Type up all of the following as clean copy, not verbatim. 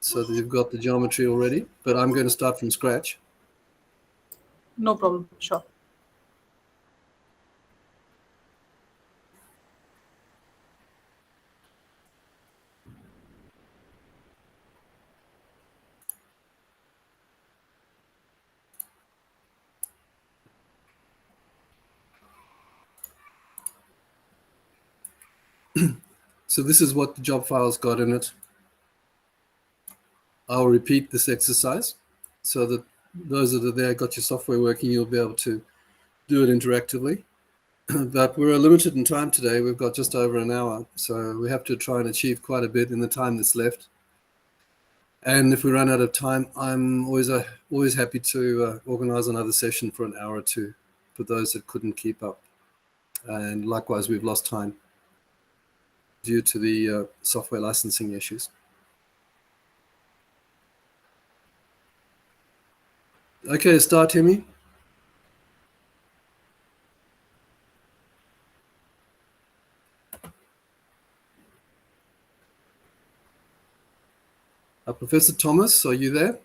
so that you've got the geometry already, but I'm going to start from scratch. No problem. Sure. So this is what the job file's got in it. I'll repeat this exercise so that those that are there, got your software working, you'll be able to do it interactively. But we're limited in time today. We've got just over an hour, so we have to try and achieve quite a bit in the time that's left. And if we run out of time, I'm always happy to organize another session for an hour or two for those that couldn't keep up. And likewise, we've lost time due to the software licensing issues. Okay, start, Timmy. Professor Thomas, are you there?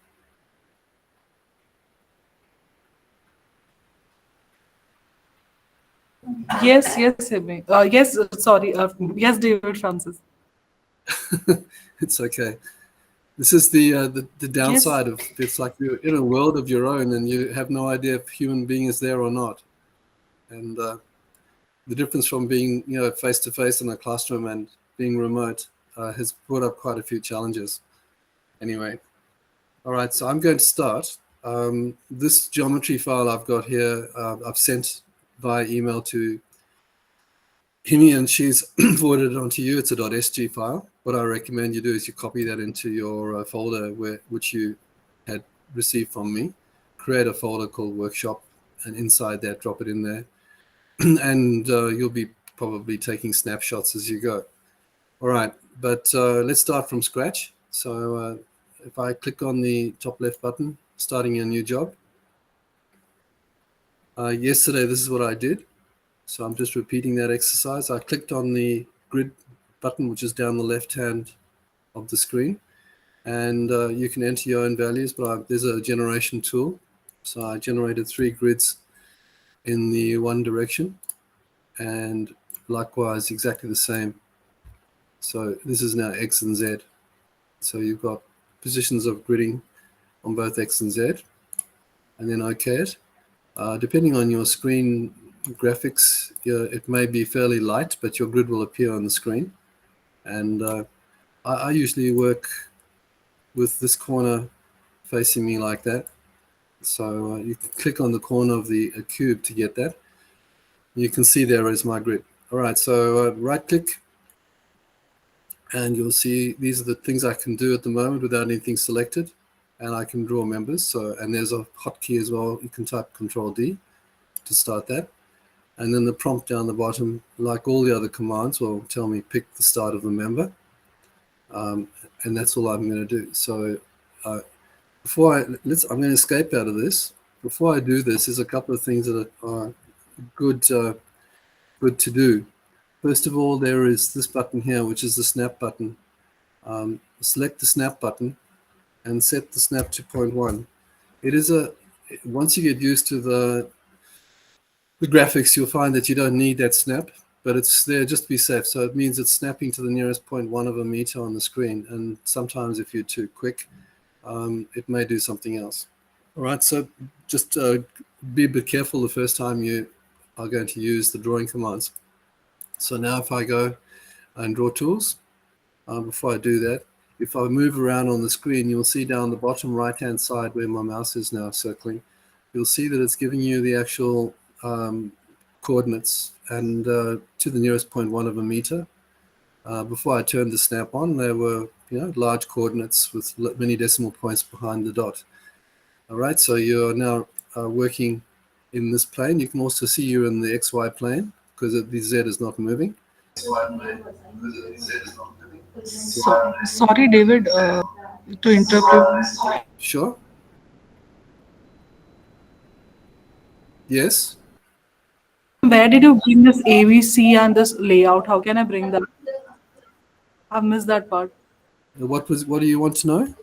Yes, Amy. Yes, sorry. Yes, David Francis. It's okay. This is the downside of it's like you're in a world of your own and you have no idea if a human being is there or not. And the difference from being face to face in a classroom and being remote has brought up quite a few challenges. Anyway, all right. So I'm going to start. This geometry file I've got here, I've sent via email to Himi, and she's forwarded it onto you. It's a .sg file. What I recommend you do is you copy that into your folder which you had received from me. Create a folder called workshop, and inside that, drop it in there. And you'll be probably taking snapshots as you go. All right, but let's start from scratch. So if I click on the top left button, starting a new job. Yesterday, this is what I did. So I'm just repeating that exercise. I clicked on the grid button, which is down the left hand of the screen. And you can enter your own values, but there's a generation tool. So I generated 3 grids in the one direction, and likewise exactly the same. So this is now X and Z. So you've got positions of gridding on both X and Z, and then OK it. Depending on your screen graphics, it may be fairly light, but your grid will appear on the screen. And I usually work with this corner facing me like that. So you can click on the corner of the cube to get that. You can see there is my grid. All right, so right click, and you'll see these are the things I can do at the moment without anything selected. And I can draw members. And there's a hotkey as well. You can type Control D to start that. And then the prompt down the bottom, like all the other commands, will tell me pick the start of the member. And that's all I'm going to do. So I'm going to escape out of this. Before I do this, there's a couple of things that are good to do. First of all, there is this button here, which is the snap button. Select the snap button and set the snap to 0.1. It is once you get used to the graphics, you'll find that you don't need that snap, but it's there just to be safe. So it means it's snapping to the nearest 0.1 of a meter on the screen. And sometimes if you're too quick, it may do something else. All right, so just be a bit careful the first time you are going to use the drawing commands. So now if I go and draw tools, before I do that, if I move around on the screen, you'll see down the bottom right-hand side where my mouse is now circling, you'll see that it's giving you the actual coordinates and to the nearest 0.1 of a meter. Before I turned the snap on, there were large coordinates with many decimal points behind the dot. All right, so you're now working in this plane. You can also see you're in the XY plane because the Z is not moving. Sorry, David, to interrupt you. Sure. Yes. Where did you bring this AVC and this layout? How can I bring that? I've missed that part. What do you want to know?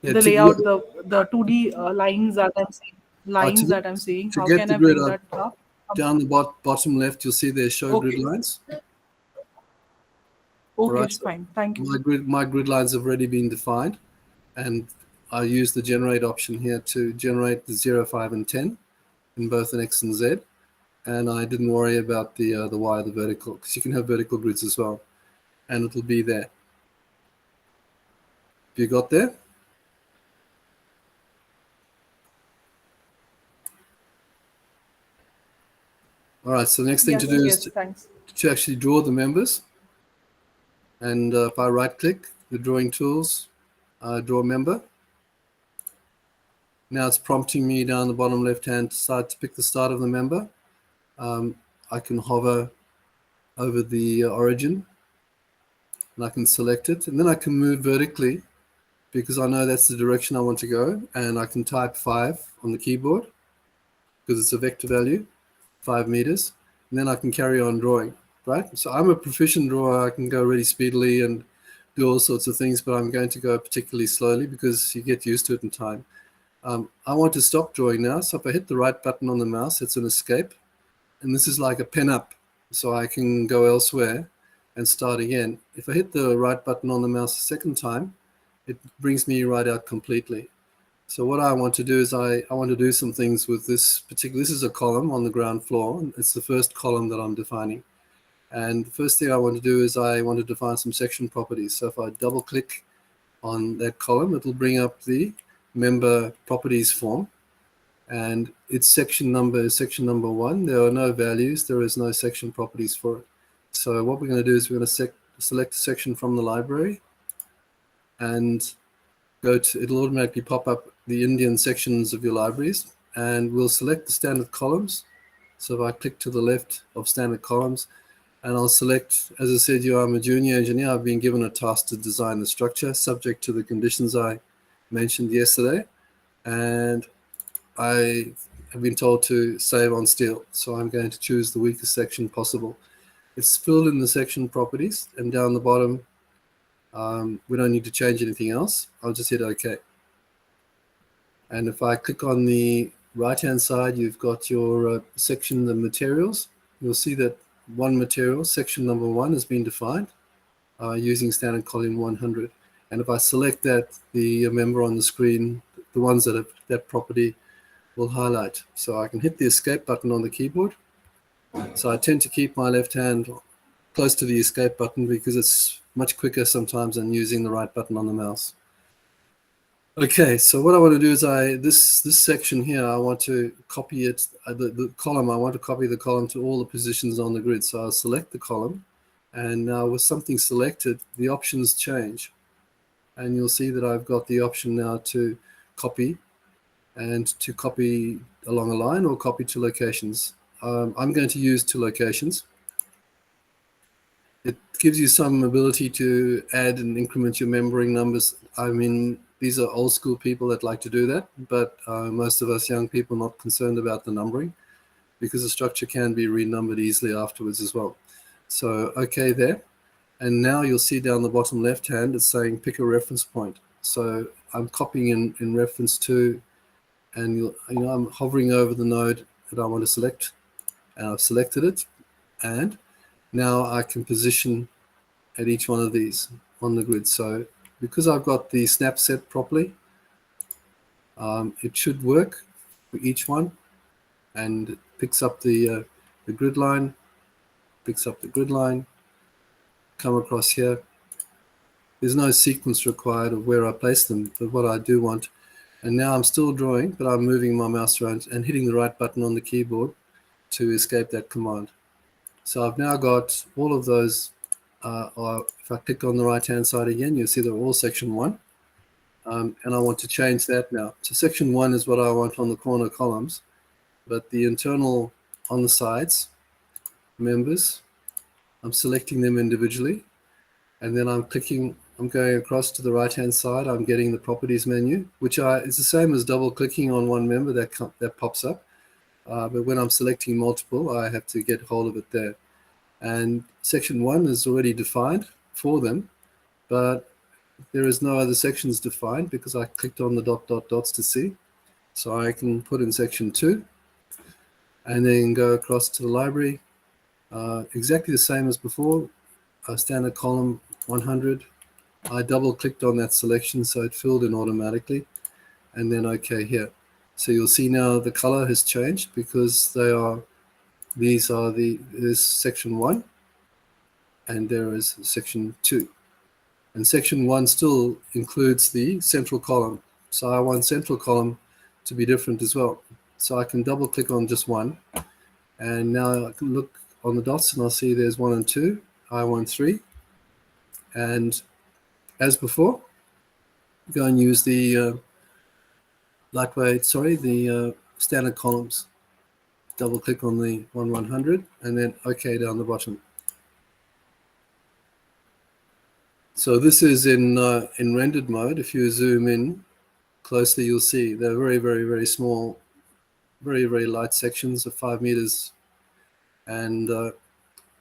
Yeah, the layout, the 2D lines that I'm seeing, to lines get, that I'm seeing. to How get can the I grid bring up, that up? down the bottom left, you'll see there show grid Okay, lines. All okay, right, so fine. Thank you. my grid lines have already been defined, and I use the generate option here to generate the 0, 5, and 10 in both an X and Z. And I didn't worry about the Y, the vertical, because you can have vertical grids as well, and it'll be there. You got there? All right, so the next thing to Yes, do is yes, thanks. to actually draw the members. And if I right click the drawing tools, draw member. Now it's prompting me down the bottom left hand side to pick the start of the member. I can hover over the origin and I can select it, and then I can move vertically because I know that's the direction I want to go, and I can type 5 on the keyboard because it's a vector value, 5 meters, and then I can carry on drawing, right? So I'm a proficient drawer. I can go really speedily and do all sorts of things, but I'm going to go particularly slowly because you get used to it in time. I want to stop drawing now, so if I hit the right button on the mouse, it's an escape, and this is like a pen up, so I can go elsewhere and start again. If I hit the right button on the mouse a second time, it brings me right out completely. So what I want to do is I want to do some things with this this is a column on the ground floor, and it's the first column that I'm defining. And the first thing I want to do is I want to define some section properties. So if I double click on that column, it'll bring up the member properties form, and its section number is section number 1. There are no values. There is no section properties for it. So what we're going to do is we're going to select a section from the library and it'll automatically pop up the Indian sections of your libraries, and we'll select the standard columns. So if I click to the left of standard columns, and I'll select, as I said, I'm a junior engineer. I've been given a task to design the structure subject to the conditions I mentioned yesterday, and I have been told to save on steel. So I'm going to choose the weakest section possible. It's filled in the section properties, and down the bottom, we don't need to change anything else. I'll just hit OK. And if I click on the right-hand side, you've got your section of materials. You'll see that one material, section number 1, has been defined using standard column 100. And if I select that, the member on the screen, the ones that have that property will highlight. So I can hit the escape button on the keyboard. So I tend to keep my left hand close to the escape button because it's much quicker sometimes than using the right button on the mouse. Okay, so what I want to do is this section here, I want to copy it, the column, I want to copy the column to all the positions on the grid. So I'll select the column, and now with something selected, the options change. And you'll see that I've got the option now to copy, and to copy along a line or copy to locations. I'm going to use to locations. It gives you some ability to add and increment your membering numbers. I mean, these are old school people that like to do that, but most of us young people are not concerned about the numbering because the structure can be renumbered easily afterwards as well. So, okay there. And now you'll see down the bottom left hand, it's saying pick a reference point. So I'm copying in reference to, and I'm hovering over the node that I want to select, and I've selected it. And now I can position at each one of these on the grid. So because I've got the snap set properly, it should work for each one, and it picks up the grid line, come across here. There's no sequence required of where I place them, but what I do want, and now I'm still drawing, but I'm moving my mouse around and hitting the right button on the keyboard to escape that command. So I've now got all of those, or if I click on the right-hand side again, you'll see they're all section 1. And I want to change that now. So section 1 is what I want on the corner columns, but the internal on the sides, members, I'm selecting them individually, and then I'm going across to the right-hand side, I'm getting the properties menu, which is the same as double-clicking on one member that pops up. But when I'm selecting multiple, I have to get hold of it there. And section 1 is already defined for them, but there is no other sections defined because I clicked on the dots to see. So I can put in section 2 and then go across to the library. Exactly the same as before, standard column 100. I double clicked on that selection so it filled in automatically, and then OK here. So you'll see now the color has changed because there's section 1 and there is section 2. And section 1 still includes the central column. So I want central column to be different as well. So I can double click on just one, and now I can look on the dots and I'll see there's 1 and 2. I want 3. And as before, go and use the standard columns. Double click on the 100 and then OK down the bottom. So this is in rendered mode. If you zoom in closely, you'll see they're very, very, very small, very, very light sections of 5 meters. And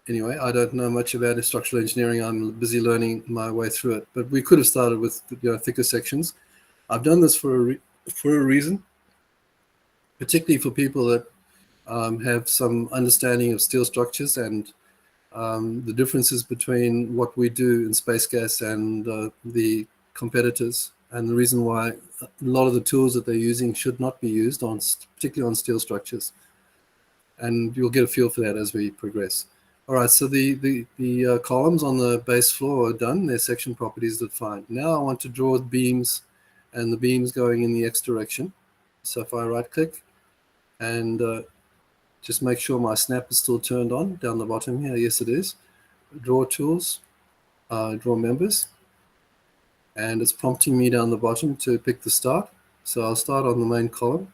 anyway, I don't know much about structural engineering. I'm busy learning my way through it. But we could have started with thicker sections. I've done this for a reason, particularly for people that have some understanding of steel structures and the differences between what we do in SpaceGass and the competitors, and the reason why a lot of the tools that they're using should not be used particularly on steel structures. And you'll get a feel for that as we progress. All right, so the columns on the base floor are done. Their section properties are defined. Now I want to draw beams, and the beams going in the X direction. So if I right click and just make sure my snap is still turned on down the bottom here. Yes, it is. Draw tools, draw members. And it's prompting me down the bottom to pick the start. So I'll start on the main column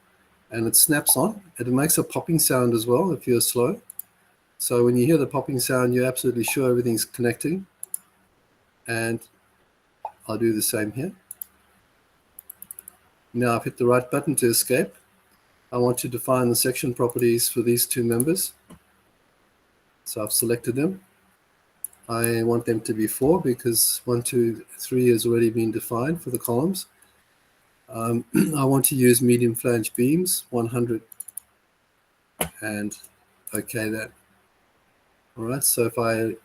and it snaps on. It makes a popping sound as well if you're slow. So when you hear the popping sound, you're absolutely sure everything's connecting. And I'll do the same here. Now I've hit the right button to escape. I want to define the section properties for these two members. So I've selected them. I want them to be 4 because 1, 2, 3 has already been defined for the columns. I want to use medium flange beams, 100, and OK that. All right, so if I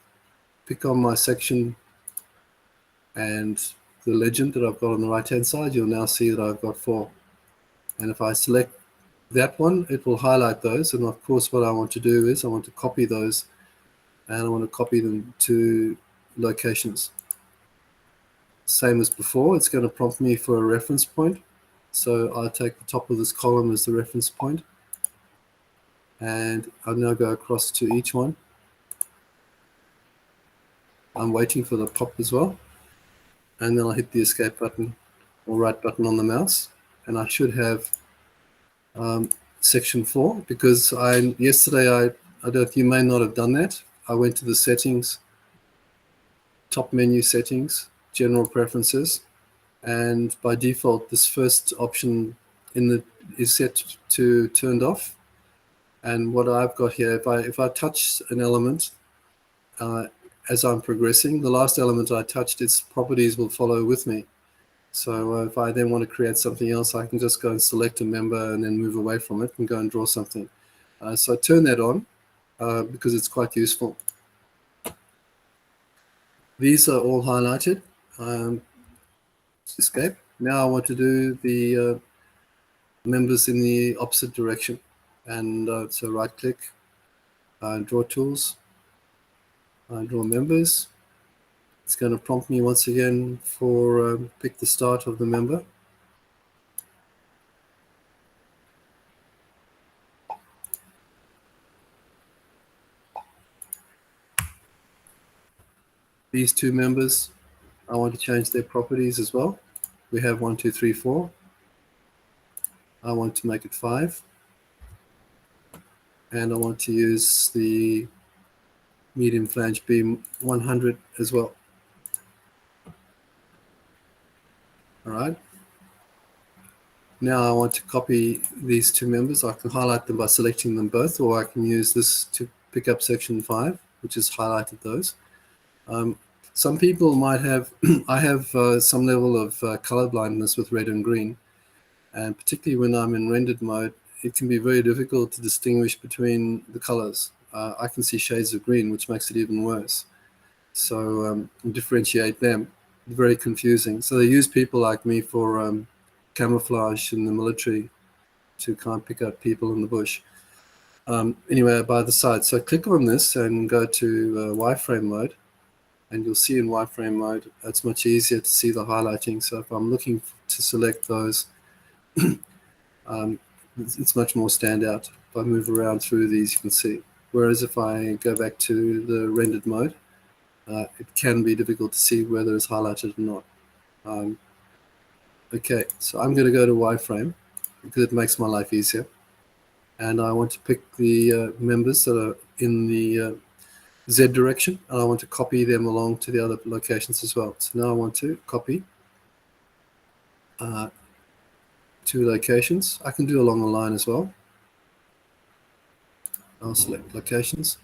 pick on my section and the legend that I've got on the right-hand side, you'll now see that I've got 4. And if I select that one, it will highlight those. And of course, what I want to do is I want to copy those, and I want to copy them to locations. Same as before, it's going to prompt me for a reference point. So I'll take the top of this column as the reference point. And I'll now go across to each one. I'm waiting for the pop as well. And then I'll hit the escape button or right button on the mouse. And I should have section 4, because yesterday you may not have done that. I went to the settings, top menu settings, general preferences, and by default this first option is set to turned off. And what I've got here, if I touch an element as I'm progressing, the last element I touched, its properties will follow with me. So if I then want to create something else, I can just go and select a member and then move away from it and go and draw something. So I turn that on because it's quite useful. These are all highlighted. Escape. Now I want to do the members in the opposite direction. And so right click, draw tools, draw members. It's going to prompt me once again for pick the start of the member. These two members, I want to change their properties as well. We have 1, 2, 3, 4. I want to make it 5. And I want to use the medium flange beam 100 as well. All right. Now I want to copy these two members. I can highlight them by selecting them both, or I can use this to pick up section 5, which has highlighted those. Some people might have, I have some level of color blindness with red and green. And particularly when I'm in rendered mode, it can be very difficult to distinguish between the colors. I can see shades of green, which makes it even worse. So differentiate them, very confusing. So they use people like me for camouflage in the military to kind of pick out people in the bush. Anyway, by the side. So click on this and go to wireframe mode. And you'll see in wireframe mode, it's much easier to see the highlighting. So if I'm looking to select those, it's much more standout. If I move around through these, you can see. Whereas if I go back to the rendered mode, it can be difficult to see whether it's highlighted or not. Okay, so I'm going to go to wireframe because it makes my life easier. And I want to pick the members that are in the Z direction, and I want to copy them along to the other locations as well. So now I want to copy 2 locations. I can do along the line as well. I'll select locations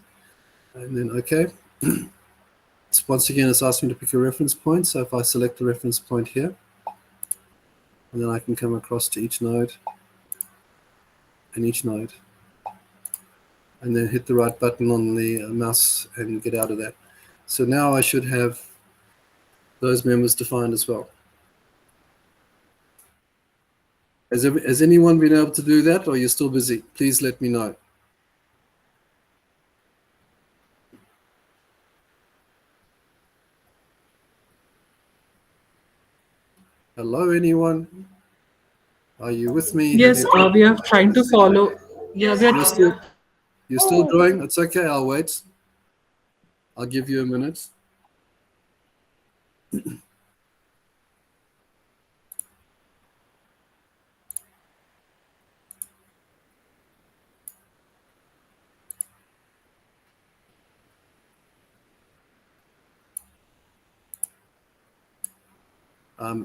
and then OK. Once again, it's asking me to pick a reference point. So if I select the reference point here, and then I can come across to each node and each node, and then hit the right button on the mouse and get out of that. So now I should have those members defined as well. Has anyone been able to do that, or you're still busy? Please let me know. Hello, anyone? Are you with me? Yes, we are trying to follow. Yeah, we are. You're still drawing? It's okay, I'll wait. I'll give you a minute.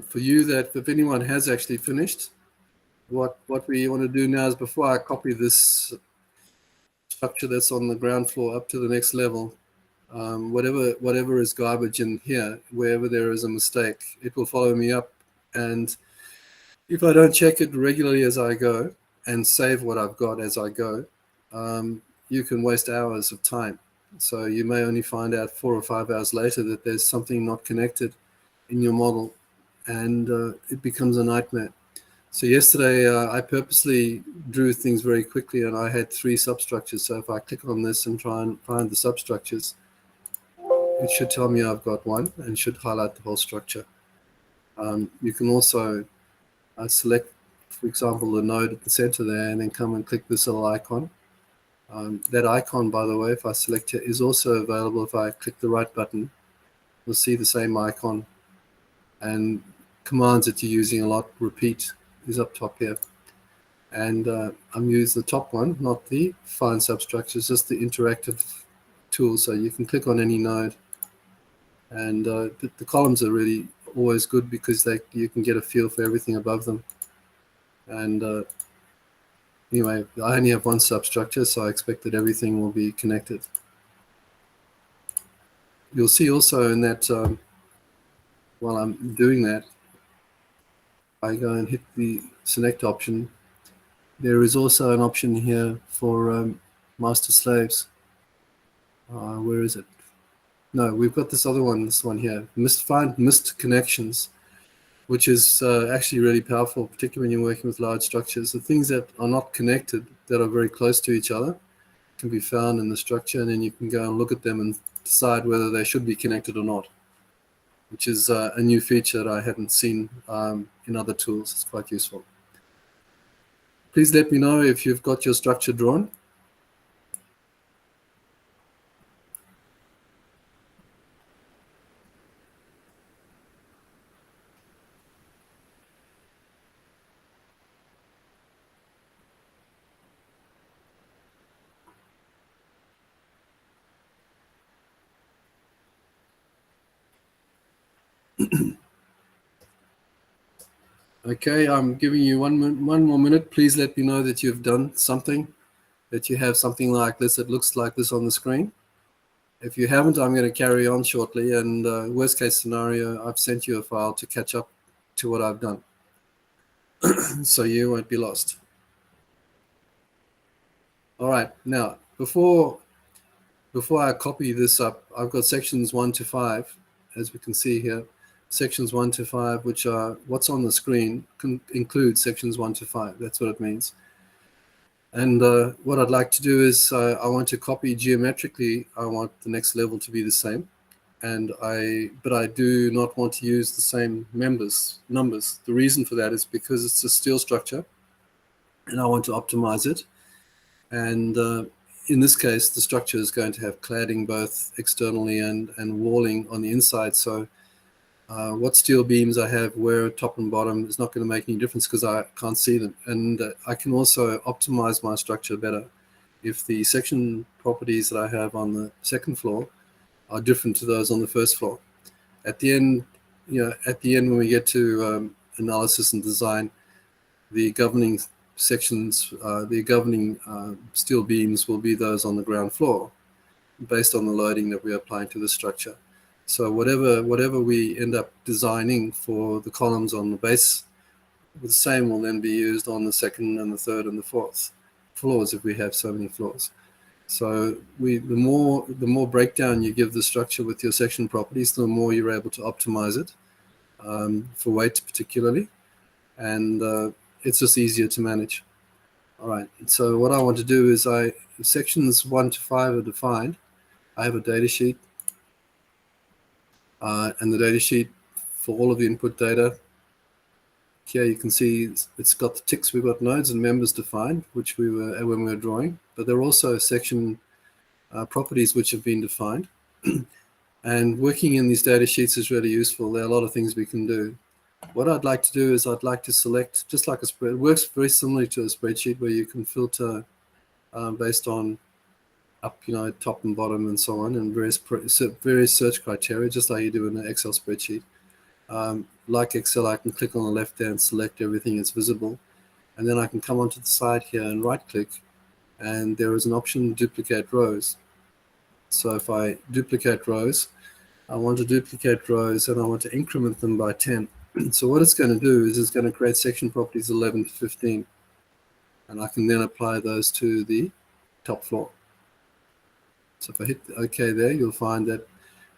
For you, that if anyone has actually finished, what we want to do now is, before I copy this structure that's on the ground floor up to the next level, whatever is garbage in here, wherever there is a mistake, it will follow me up. And if I don't check it regularly as I go and save what I've got as I go, you can waste hours of time. So you may only find out 4 or 5 hours later that there's something not connected in your model, and it becomes a nightmare. So yesterday I purposely drew things very quickly, and I had 3 substructures. So if I click on this and try and find the substructures, it should tell me I've got one and should highlight the whole structure. You can also select, for example, the node at the center there, and then come and click this little icon. That icon, by the way, if I select it, is also available. If I click the right button, you'll see the same icon, and commands that you're using a lot, repeat, is up top here. And I'm using the top one, not the find substructures, just the interactive tool. So you can click on any node, and the columns are really always good because you can get a feel for everything above them. And anyway, I only have 1 substructure, so I expect that everything will be connected. You'll see also in that, while I'm doing that, I go and hit the select option. There is also an option here for master slaves. Where is it? No, we've got this other one, this one here, find missed connections, which is actually really powerful, particularly when you're working with large structures. The things that are not connected, that are very close to each other, can be found in the structure, and then you can go and look at them and decide whether they should be connected or not, which is a new feature that I hadn't seen in other tools. It's quite useful. Please let me know if you've got your structure drawn. Okay, I'm giving you one more minute. Please let me know that you've done something, that you have something like this that looks like this on the screen. If you haven't, I'm going to carry on shortly. And worst case scenario, I've sent you a file to catch up to what I've done. So you won't be lost. All right. Now, before I copy this up, I've got sections 1 to 5, as we can see here. Sections 1 to 5, which are what's on the screen, can include sections 1 to 5. That's what it means. And what I'd like to do is I want to copy geometrically. I want the next level to be the same. But I do not want to use the same numbers. The reason for that is because it's a steel structure and I want to optimize it. And in this case, the structure is going to have cladding both externally and walling on the inside. So what steel beams I have where top and bottom is not going to make any difference because I can't see them. And I can also optimize my structure better if the section properties that I have on the second floor are different to those on the first floor. At the end, when we get to analysis and design, the governing sections, the governing steel beams will be those on the ground floor based on the loading that we're applying to the structure. So whatever we end up designing for the columns on the base, the same will then be used on the second and the third and the fourth floors if we have so many floors. So the more breakdown you give the structure with your section properties, the more you're able to optimize it for weight particularly, and it's just easier to manage. All right, so what I want to do is sections 1 to 5 are defined. I have a data sheet, and the data sheet for all of the input data. Here you can see it's got the ticks. We've got nodes and members defined, which we were when we were drawing, but there are also section properties which have been defined. And working in these data sheets is really useful. There are a lot of things we can do. What I'd like to do is I'd like to select, just like a spread, it works very similarly to a spreadsheet where you can filter based on up, top and bottom and so on, and various search criteria, just like you do in an Excel spreadsheet. Like Excel, I can click on the left there and select everything that's visible. And then I can come onto the side here and right click, and there is an option duplicate rows. So if I duplicate rows, I want to duplicate rows and I want to increment them by 10. So what it's going to do is it's going to create section properties 11 to 15. And I can then apply those to the top floor. So if I hit OK there, you'll find that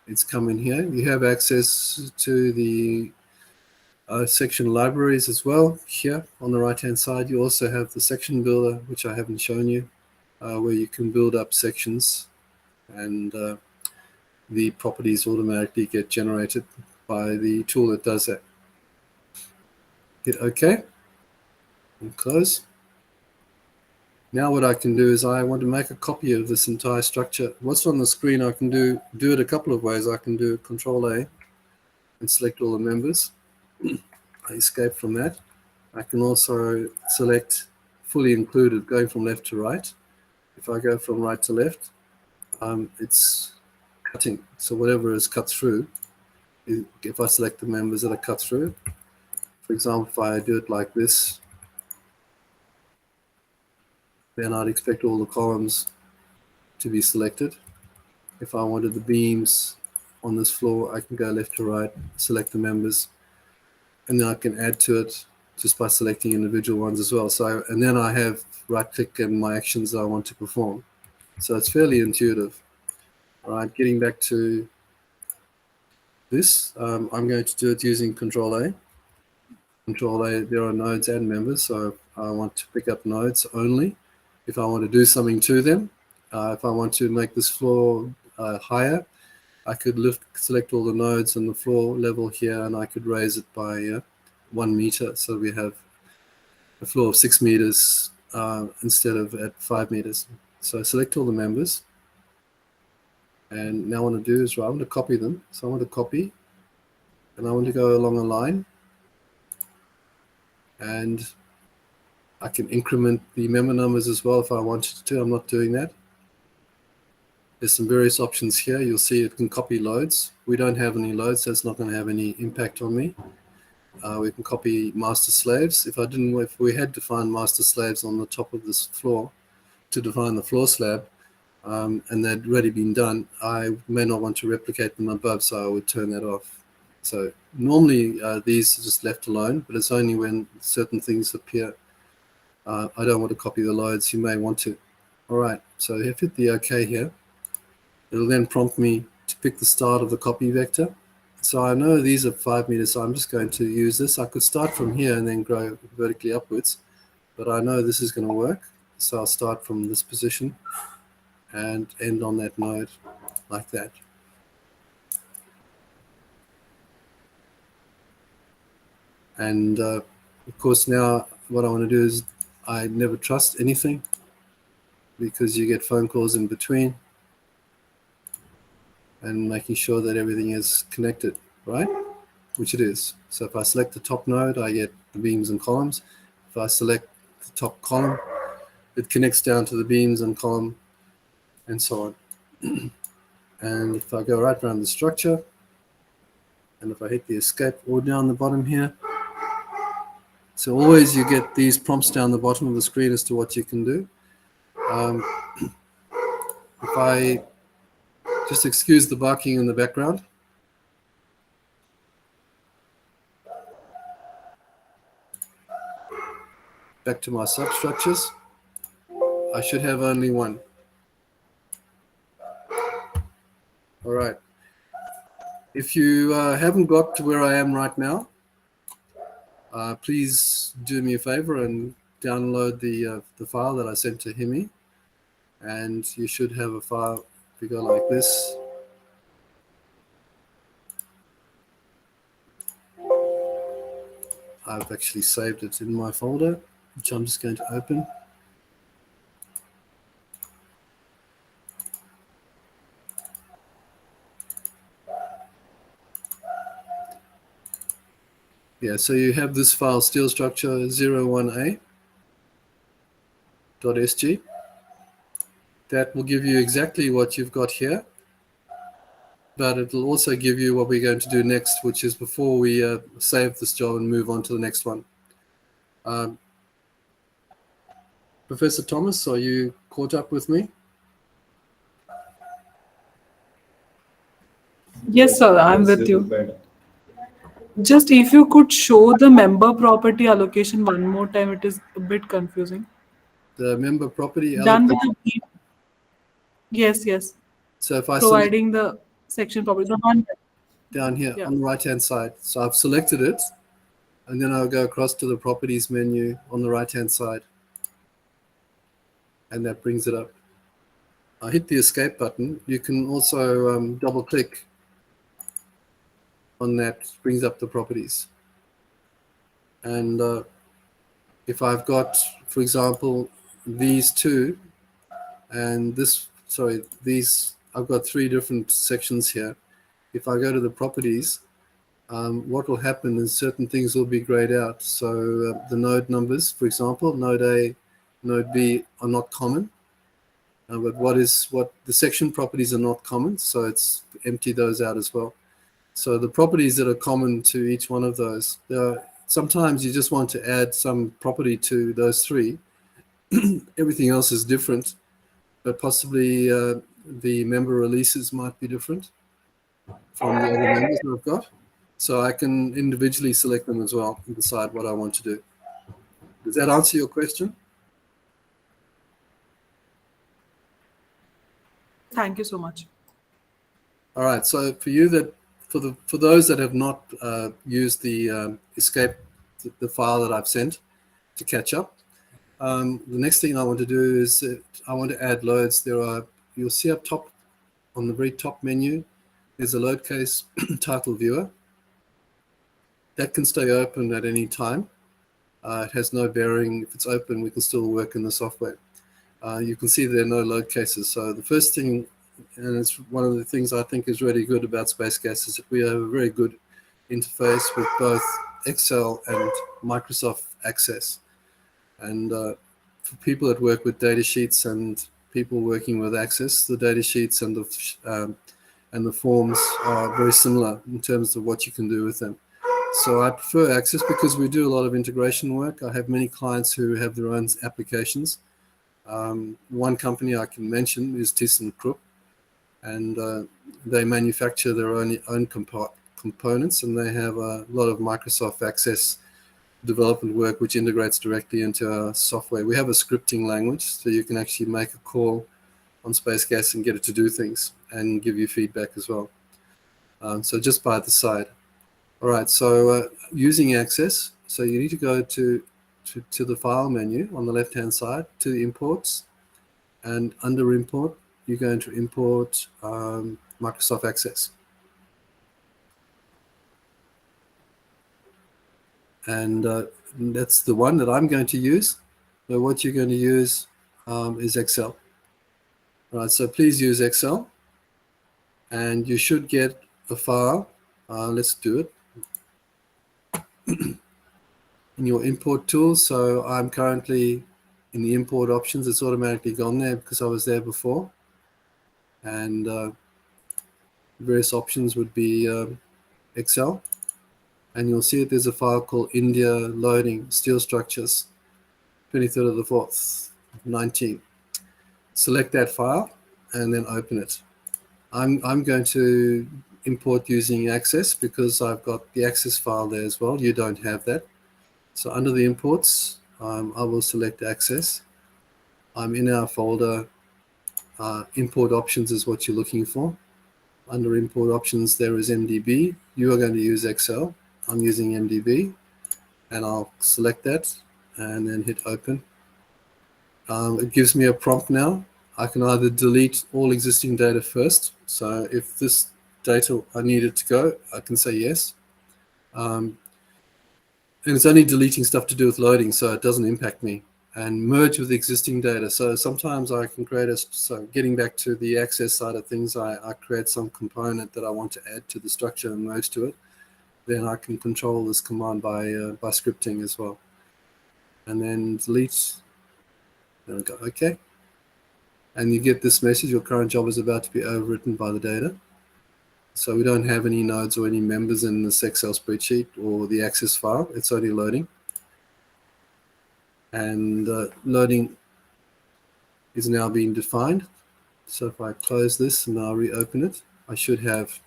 it's come in here. You have access to the section libraries as well. Here on the right-hand side, you also have the section builder, which I haven't shown you, where you can build up sections, and the properties automatically get generated by the tool that does that. Hit OK and close. Now what I can do is I want to make a copy of this entire structure. What's on the screen, I can do it a couple of ways. I can do Control A and select all the members. I escape from that. I can also select fully included, going from left to right. If I go from right to left, it's cutting. So whatever is cut through, if I select the members that are cut through, for example, if I do it like this, then I'd expect all the columns to be selected. If I wanted the beams on this floor, I can go left to right, select the members, and then I can add to it just by selecting individual ones as well. So, and then I have right click and my actions that I want to perform. So it's fairly intuitive. All right, getting back to this, I'm going to do it using Control A. Control A, there are nodes and members, so I want to pick up nodes only. If I want to do something to them, if I want to make this floor higher, I could select all the nodes and the floor level here, and I could raise it by 1 meter. So we have a floor of 6 meters instead of at 5 meters. So I select all the members. And now what I want to do is I want to copy them. So I want to copy, and I want to go along a line. And I can increment the member numbers as well if I wanted to. I'm not doing that. There's some various options here. You'll see it can copy loads. We don't have any loads, so it's not going to have any impact on me. We can copy master slaves. If we had defined master slaves on the top of this floor to define the floor slab, and they'd already been done, I may not want to replicate them above, so I would turn that off. So normally these are just left alone, but it's only when certain things appear. I don't want to copy the loads. You may want to. All right, so if hit the OK here, it'll then prompt me to pick the start of the copy vector. So I know these are 5 meters, so I'm just going to use this. I could start from here and then grow vertically upwards, but I know this is going to work. So I'll start from this position and end on that node like that. And of course, now what I want to do is I never trust anything because you get phone calls in between, and making sure that everything is connected, right? Which it is. So if I select the top node, I get the beams and columns. If I select the top column, it connects down to the beams and column, and so on. And if I go right around the structure, and if I hit the escape or down the bottom here, so always you get these prompts down the bottom of the screen as to what you can do. If I just excuse the barking in the background. Back to my substructures. I should have only one. All right. If you haven't got to where I am right now, please do me a favor and download the file that I sent to Himi, and you should have a file. If you go like this, I've actually saved it in my folder, which I'm just going to open. Yeah, so you have this file, steel structure 01a.sg. That will give you exactly what you've got here, but it will also give you what we're going to do next, which is before we save this job and move on to the next one. Professor Thomas, are you caught up with me? Yes, sir, I'm with you. Just if you could show the member property allocation one more time, it is a bit confusing. The member property Done with allocation. the yes, yes. So if I select Providing the section property, the one. down here Yeah. on the right-hand side, so I've selected it, and then I'll go across to the properties menu on the right-hand side, and that brings it up. I hit the escape button. You can also double-click on that, brings up the properties. And if I've got, for example, these two, and this, sorry, these, I've got 3 different sections here. If I go to the properties, what will happen is certain things will be grayed out. So the node numbers, for example, node A, node B are not common. But what the section properties are not common, so it's empty those out as well. So the properties that are common to each one of those, sometimes you just want to add some property to those 3. Everything else is different, but possibly the member releases might be different from the other members that I've got. So I can individually select them as well and decide what I want to do. Does that answer your question? Thank you so much. All right. So for you for those that have not used the escape, the file that I've sent to catch up, the next thing I want to do is I want to add loads. You'll see up top on the very top menu, there's a load case title viewer. That can stay open at any time. It has no bearing. If it's open, we can still work in the software. You can see there are no load cases. So the first thing, and it's one of the things I think is really good about SpaceGass, is that we have a very good interface with both Excel and Microsoft Access. And for people that work with data sheets and people working with Access, the data sheets and the forms are very similar in terms of what you can do with them. So I prefer Access because we do a lot of integration work. I have many clients who have their own applications, One company I can mention is ThyssenKrupp, and they manufacture their own components, and they have a lot of Microsoft Access development work which integrates directly into our software. We have a scripting language, so you can actually make a call on SpaceGass and get it to do things and give you feedback as well. So just by the side. All right, so using Access, so you need to go to the file menu on the left-hand side, to the imports, and under import, you're going to import Microsoft Access. And that's the one that I'm going to use. So what you're going to use is Excel. All right, so please use Excel, and you should get a file. Let's do it. In your import tools, so I'm currently in the import options. It's automatically gone there because I was there before. And various options would be Excel. And you'll see that there's a file called India loading steel structures, 23rd of the 4th, 19. Select that file and then open it. I'm going to import using Access because I've got the Access file there as well. You don't have that. So under the imports, I will select Access. I'm in our folder. Import options is what you're looking for. Under import options, there is MDB. You are going to use Excel. I'm using MDB, and I'll select that and then hit open. It gives me a prompt now. I can either delete all existing data first. So if this data I need it to go, I can say yes. And it's only deleting stuff to do with loading, so it doesn't impact me. And merge with existing data. So sometimes I can create so getting back to the Access side of things, I create some component that I want to add to the structure and merge to it. Then I can control this command by scripting as well. And then delete. There we go. Okay. And you get this message: your current job is about to be overwritten by the data. So we don't have any nodes or any members in this Excel spreadsheet or the Access file. It's only loading. And loading is now being defined. So if I close this and I'll reopen it, I should have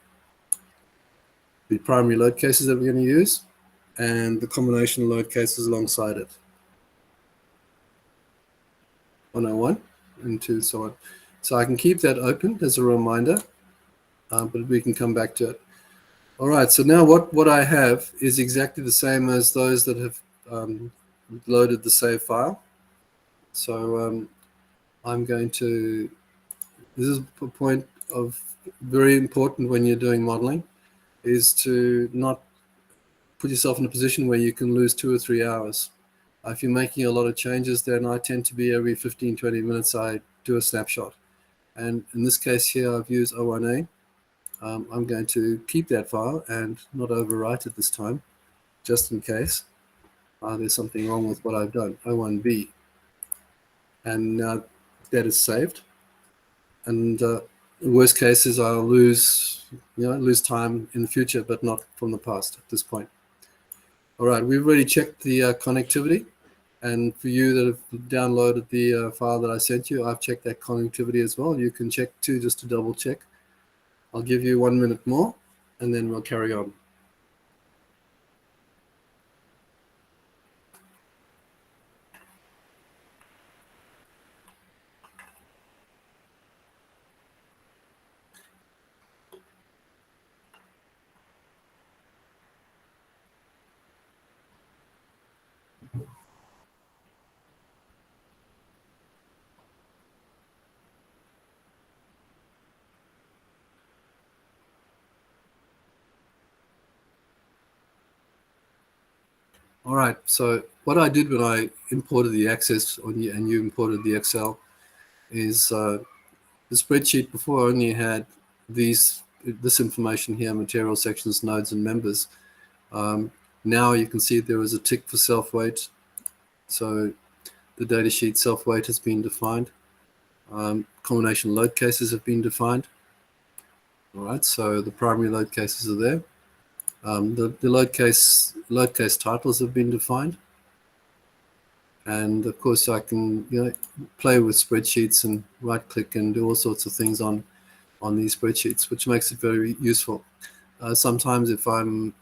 the primary load cases that we're going to use and the combination load cases alongside it. 101 and 2, so on. So I can keep that open as a reminder, but we can come back to it. All right, so now what I have is exactly the same as those that have loaded the save file. So I'm going to, this is a point of very important when you're doing modeling, is to not put yourself in a position where you can lose 2 or 3 hours. If you're making a lot of changes, then I tend to be every 15, 20 minutes, I do a snapshot. And in this case here, I've used O1A. I'm going to keep that file and not overwrite it this time, just in case there's something wrong with what I've done. O1B. And now that is saved. And the worst case is I'll lose time in the future, but not from the past at this point. All right, we've already checked the connectivity. And for you that have downloaded the file that I sent you, I've checked that connectivity as well. You can check too, just to double check. I'll give you 1 minute more, and then we'll carry on. All right, so what I did when I imported the Access and you imported the Excel is the spreadsheet before only had this information here: material sections, nodes, and members. Now you can see there is a tick for self-weight. So the datasheet self-weight has been defined. Combination load cases have been defined. All right, so the primary load cases are there. The load case titles have been defined, And of course, I can play with spreadsheets and right-click and do all sorts of things on these spreadsheets, which makes it very useful. Sometimes if I'm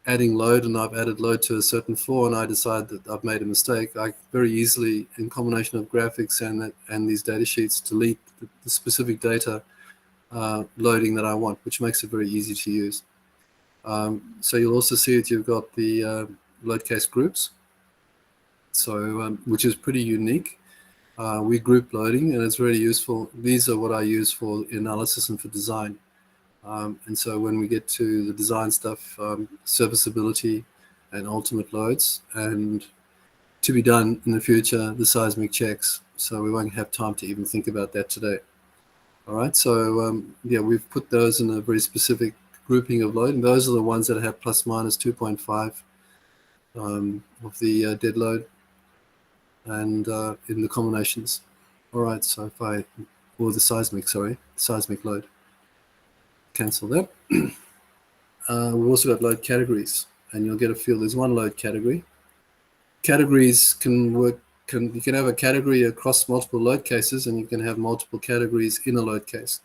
adding load and I've added load to a certain floor and I decide that I've made a mistake, I very easily, in combination of graphics and these data sheets, delete the specific data loading that I want, which makes it very easy to use. So you'll also see that you've got the load case groups, so which is pretty unique. We group loading, and it's really useful. These are what I use for analysis and for design. And so when we get to the design stuff, serviceability and ultimate loads, and to be done in the future, the seismic checks. So we won't have time to even think about that today. All right, so yeah, we've put those in a very specific grouping of load, and those are the ones that have plus minus 2.5 of the dead load and in the combinations. All right, so if I, or the seismic, sorry, seismic load, cancel that. We've also got load categories, and you'll get a feel. There's one load category. Categories can work, you can have a category across multiple load cases, and you can have multiple categories in a load case.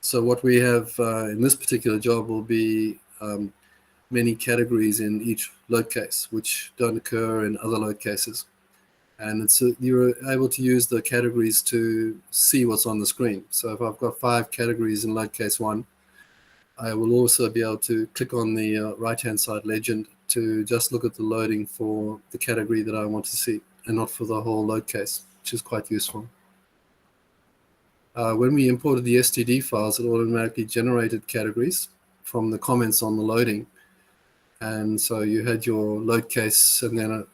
So what we have in this particular job will be many categories in each load case, which don't occur in other load cases. And it's you're able to use the categories to see what's on the screen. So if I've got 5 categories in load case 1, I will also be able to click on the right-hand side legend to just look at the loading for the category that I want to see, and not for the whole load case, which is quite useful. When we imported the STD files, it automatically generated categories from the comments on the loading. And so you had your load case, and then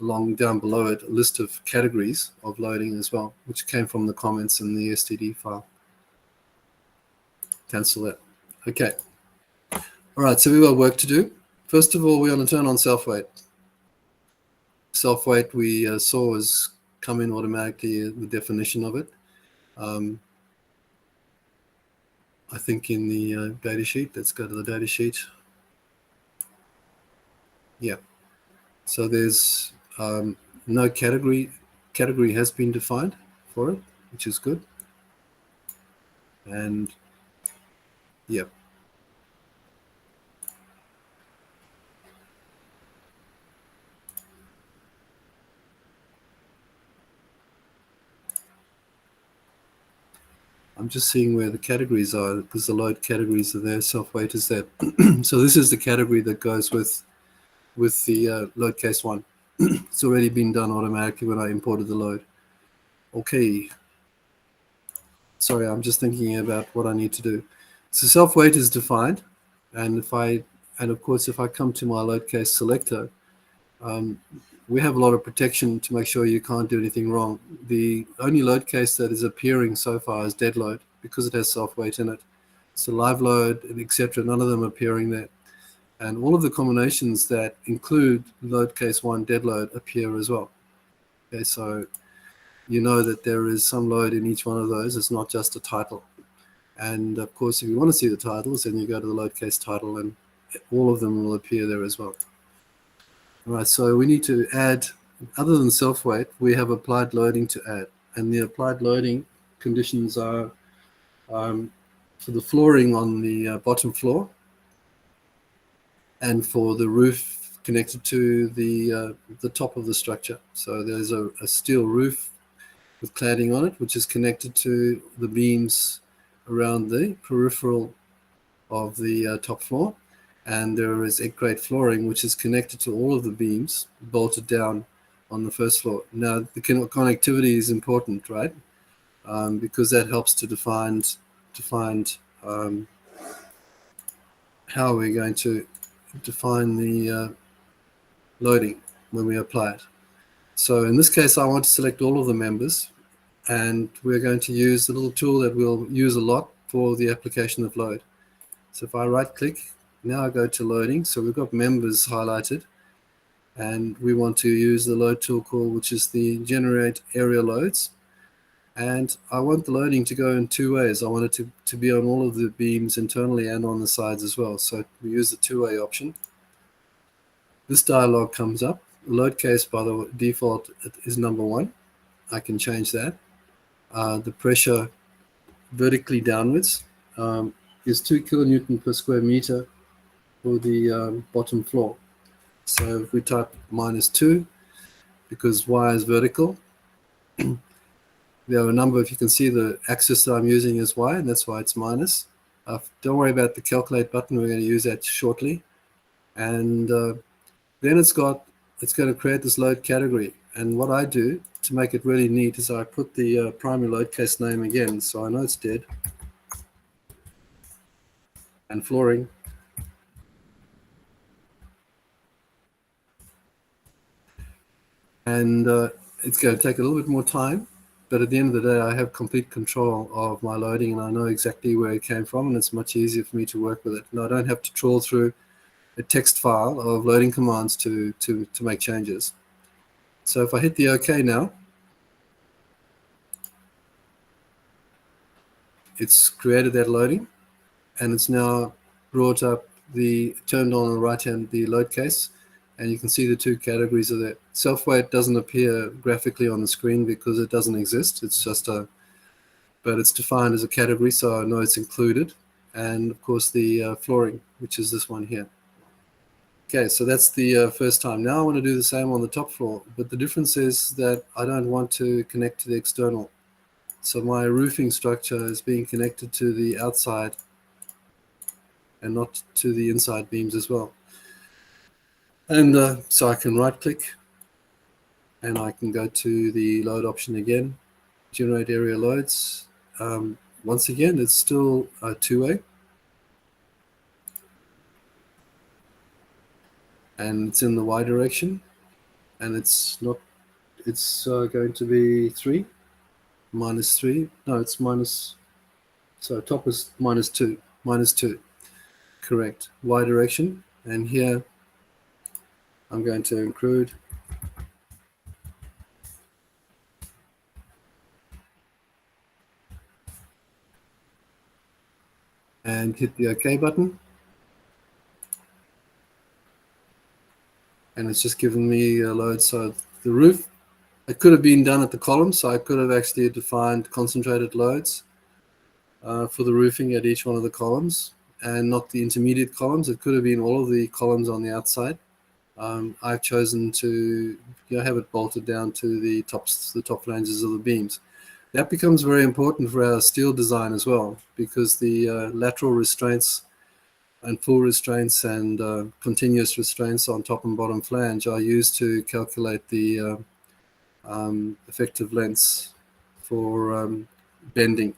along down below it, a list of categories of loading as well, which came from the comments in the STD file. Cancel that. Okay. All right, so we've got work to do. First of all, we're going to turn on self-weight. Self-weight we saw has come in automatically, the definition of it. I think in the data sheet. Let's go to the data sheet. Yeah. So there's no category. Category has been defined for it, which is good. And yeah. I'm just seeing where the categories are, because the load categories are there, self-weight is there. So this is the category that goes with the load case 1. It's already been done automatically when I imported the load. Okay. Sorry, I'm just thinking about what I need to do. So self-weight is defined, and of course, if I come to my load case selector, we have a lot of protection to make sure you can't do anything wrong. The only load case that is appearing so far is dead load, because it has self-weight in it. So live load, etc., none of them appearing there. And all of the combinations that include load case 1 dead load appear as well. Okay, so you know that there is some load in each one of those. It's not just a title. And of course, if you want to see the titles, then you go to the load case title, and all of them will appear there as well. All right, so we need to add, other than self-weight, we have applied loading to add. And the applied loading conditions are for the flooring on the bottom floor, and for the roof connected to the top of the structure. So there's a steel roof with cladding on it, which is connected to the beams around the peripheral of the top floor. And there is egg crate flooring, which is connected to all of the beams bolted down on the first floor. Now, the connectivity is important, right? Because that helps to define how we're going to define the loading when we apply it. So in this case, I want to select all of the members, and we're going to use the little tool that we'll use a lot for the application of load. So if I right click, now I go to loading. So we've got members highlighted, and we want to use the load tool call, which is the generate area loads. And I want the loading to go in 2 ways. I want it to be on all of the beams internally and on the sides as well. So we use the 2-way option. This dialog comes up, load case by the default is number 1. I can change that. The pressure vertically downwards is 2 kilonewton per square meter for the bottom floor. So if we type -2, because Y is vertical, there are a number, if you can see the axis that I'm using is Y, and that's why it's minus. Don't worry about the calculate button, we're going to use that shortly. And then it's going to create this load category. And what I do to make it really neat is I put the primary load case name again, so I know it's dead. And flooring. And it's going to take a little bit more time, but at the end of the day, I have complete control of my loading, and I know exactly where it came from, and it's much easier for me to work with it. And I don't have to trawl through a text file of loading commands to make changes. So if I hit the OK now, it's created that loading, and it's now brought up turned on the right hand the load case, and you can see the 2 categories of that. Self-weight doesn't appear graphically on the screen because it doesn't exist. It's just but it's defined as a category, so I know it's included. And of course the flooring, which is this one here. Okay, so that's the first time. Now I want to do the same on the top floor, but the difference is that I don't want to connect to the external. So my roofing structure is being connected to the outside and not to the inside beams as well. And so I can right click and I can go to the load option again, generate area loads. Once again, it's still a 2-way. And it's in the Y direction, and it's going to be 3, -3. No, it's minus. So top is -2, correct. Y direction, and here I'm going to include and hit the OK button. And it's just given me a load. So the roof, it could have been done at the column, so I could have actually defined concentrated loads for the roofing at each one of the columns, and not the intermediate columns. It could have been all of the columns on the outside. I've chosen to have it bolted down to the top flanges of the beams. That becomes very important for our steel design as well, because the lateral restraints and full restraints and continuous restraints on top and bottom flange are used to calculate the effective lengths for bending,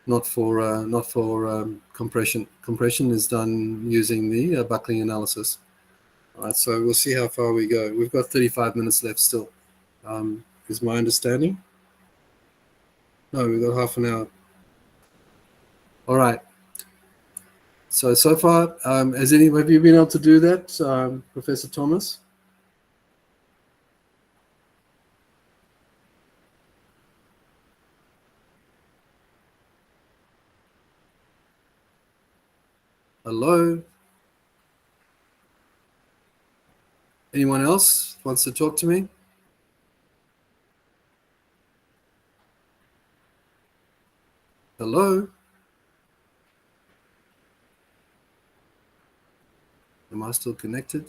not for compression. Compression is done using the buckling analysis. All right, so we'll see how far we go. We've got 35 minutes left still, is my understanding. No, we've got half an hour. All right. So far, have you been able to do that, Professor Thomas? Hello? Anyone else wants to talk to me? Hello? Am I still connected?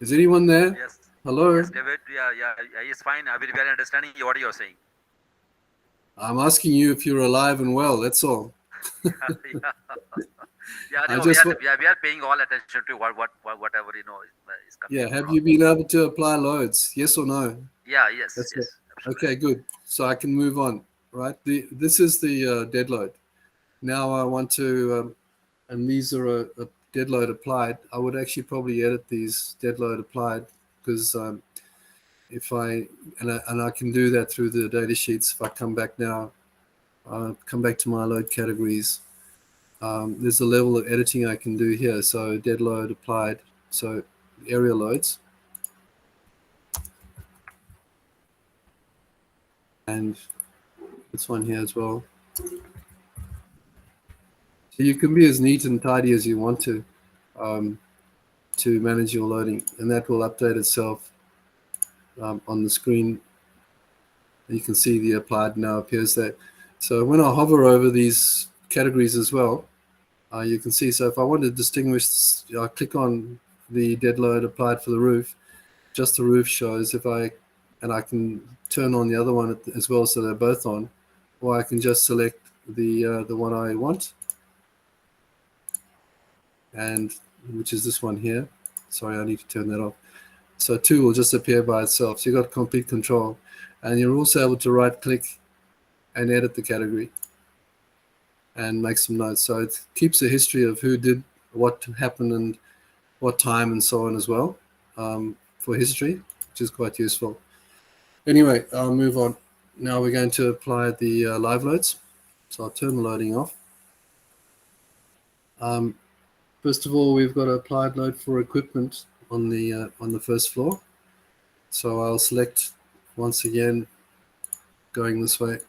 Is anyone there? Yes. Hello? Yes, David. Yeah, it's fine. I will be understanding what you're saying. I'm asking you if you're alive and well, that's all. Yeah, no, we are paying all attention to whatever is coming. Yeah, have you been able to apply loads? Yes or no? Yeah, yes. That's yes. Okay, good. So I can move on, right? This is the dead load. Now I want to, and these are a dead load applied. I would actually probably edit these dead load applied, because if I can do that through the data sheets. If I come back now, come back to my load categories, there's a level of editing I can do here. So dead load applied, so area loads. And This one here as well. So you can be as neat and tidy as you want to manage your loading, and that will update itself on the screen. You can see the applied now appears there. So when I hover over these categories as well, you can see. So if I want to distinguish, I click on the dead load applied for the roof. Just the roof shows. And I can turn on the other one as well, so they're both on, or I can just select the one I want, and which is this one here. Sorry, I need to turn that off. So 2 will just appear by itself. So you've got complete control, and you're also able to right click and edit the category and make some notes. So it keeps a history of who did what happened and what time and so on as well, for history, which is quite useful. Anyway, I'll move on. Now we're going to apply the live loads. So I'll turn the loading off. First of all, we've got an applied load for equipment on the first floor. So I'll select, once again, going this way,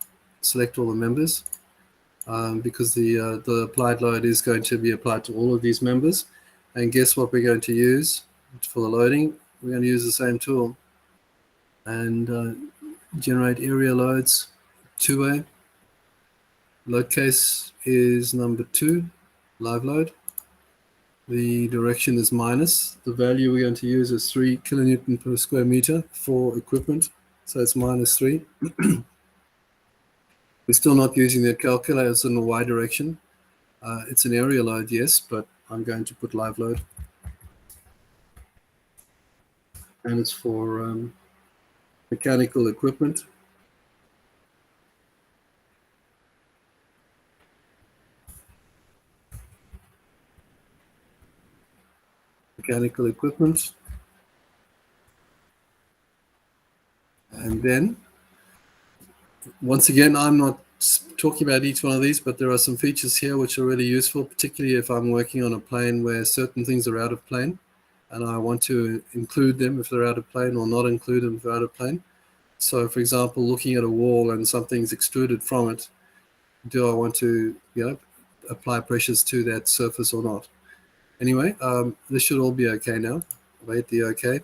select all the members, because the applied load is going to be applied to all of these members. And guess what we're going to use for the loading? We're going to use the same tool and generate area loads 2A. Load case is number 2, live load. The direction is minus. The value we're going to use is 3 kilonewton per square meter for equipment. So it's -3. We're still not using the calculators in the Y direction. It's an area load, yes, but I'm going to put live load. And it's for mechanical equipment. Mechanical equipment. And then, once again, I'm not talking about each one of these, but there are some features here which are really useful, particularly if I'm working on a plane where certain things are out of plane and I want to include them if they're out of plane, or not include them if they're out of plane. So, for example, looking at a wall and something's extruded from it, do I want to, apply pressures to that surface or not? Anyway, this should all be okay now. I'll hit the OK.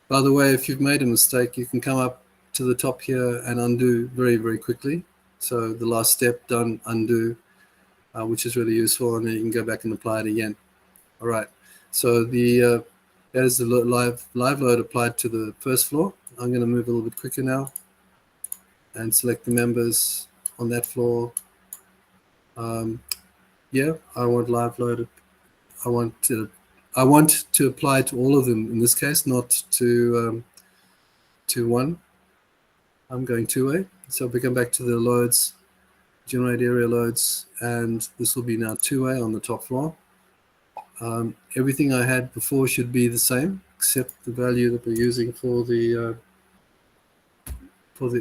By the way, if you've made a mistake, you can come up to the top here and undo very, very quickly. So the last step, done, undo, which is really useful, and then you can go back and apply it again. All right. So that is the live load applied to the first floor. I'm going to move a little bit quicker now and select the members on that floor. Yeah, I want live loaded. I want to apply to all of them in this case, not to one. I'm going 2A. So if we come back to the loads, generate area loads, and this will be now 2A on the top floor. Everything I had before should be the same, except the value that we're using for the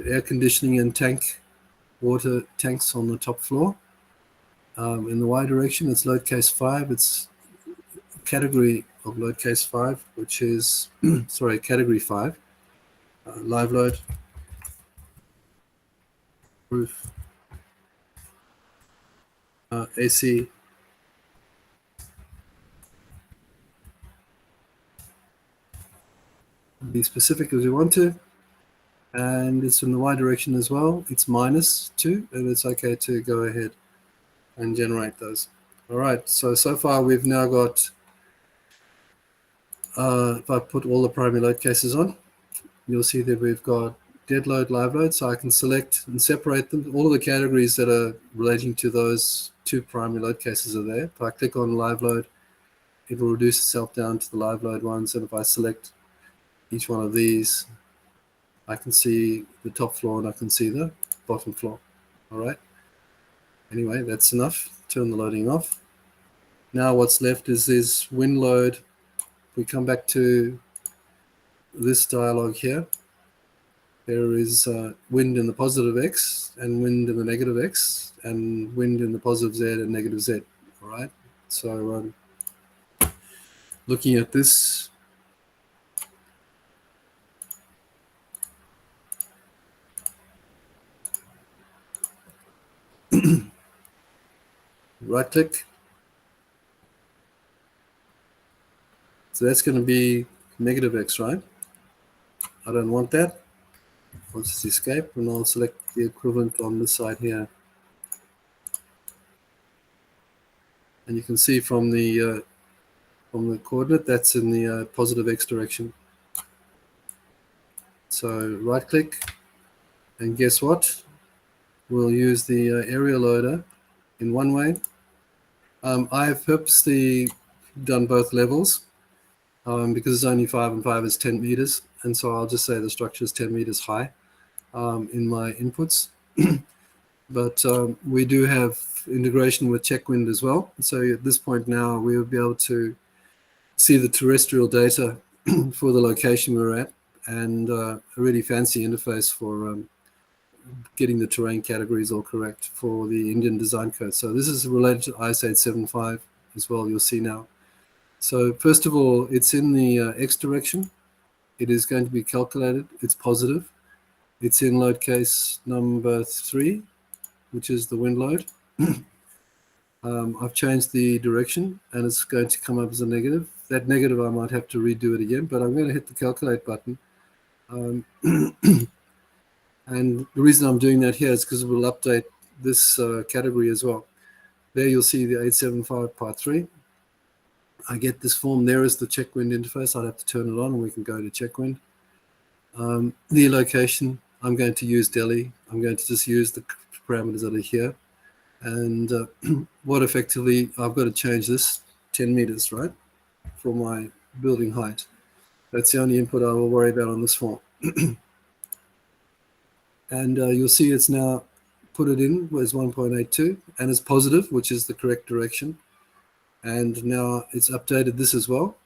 air conditioning and water tanks on the top floor. In the Y direction, it's load case 5. It's category of load case 5, which is sorry, category 5. Live load, roof, AC, be specific as you want to, and it's in the Y direction as well. It's -2, and it's okay to go ahead and generate those. All right, so far we've now got, if I put all the primary load cases on, you'll see that we've got dead load, live load, so I can select and separate them. All of the categories that are relating to those 2 primary load cases are there. If I click on live load, it will reduce itself down to the live load ones, and if I select each one of these, I can see the top floor and I can see the bottom floor. All right. Anyway, that's enough. Turn the loading off. Now what's left is this wind load. We come back to this dialog here. There is wind in the positive X and wind in the negative X and wind in the positive Z and negative Z. All right. So looking at this, right click. So that's going to be negative X, right? I don't want that. I'll just escape and I'll select the equivalent on this side here. And you can see from the coordinate, that's in the positive X direction. So right click, and guess what? We'll use the area loader in one way. I have purposely done both levels because it's only 5 and 5 is 10 meters. And so I'll just say the structure is 10 meters high in my inputs. But we do have integration with Checkwind as well. So at this point now, we'll be able to see the terrestrial data for the location we're at, and a really fancy interface for getting the terrain categories all correct for the Indian design code. So this is related to IS 875 as well, you'll see now. So first of all, it's in the X direction. It is going to be calculated. It's positive. It's in load case number 3, which is the wind load. I've changed the direction and it's going to come up as a negative. That negative, I might have to redo it again, but I'm going to hit the calculate button. And the reason I'm doing that here is because it will update this category as well. There you'll see the 875 part 3. I get this form. There is the Checkwind interface. I'd have to turn it on and we can go to Checkwind. The location, I'm going to use Delhi. I'm going to just use the parameters that are here. And what effectively, I've got to change this 10 meters, right, for my building height. That's the only input I will worry about on this form. And you'll see it's now put it in as 1.82 and it's positive, which is the correct direction. And now it's updated this as well.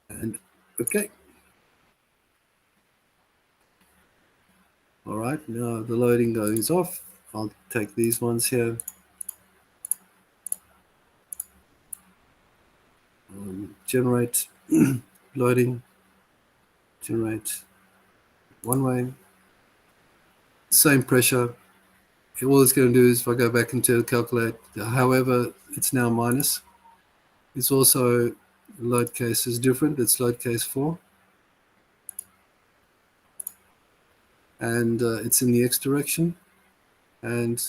And okay. All right, now the loading goes off. I'll take these ones here. Generate loading, generate one way, same pressure. All it's going to do is if I go back into calculate, however, it's now minus. It's also load case is different. It's load case 4. And it's in the X direction. And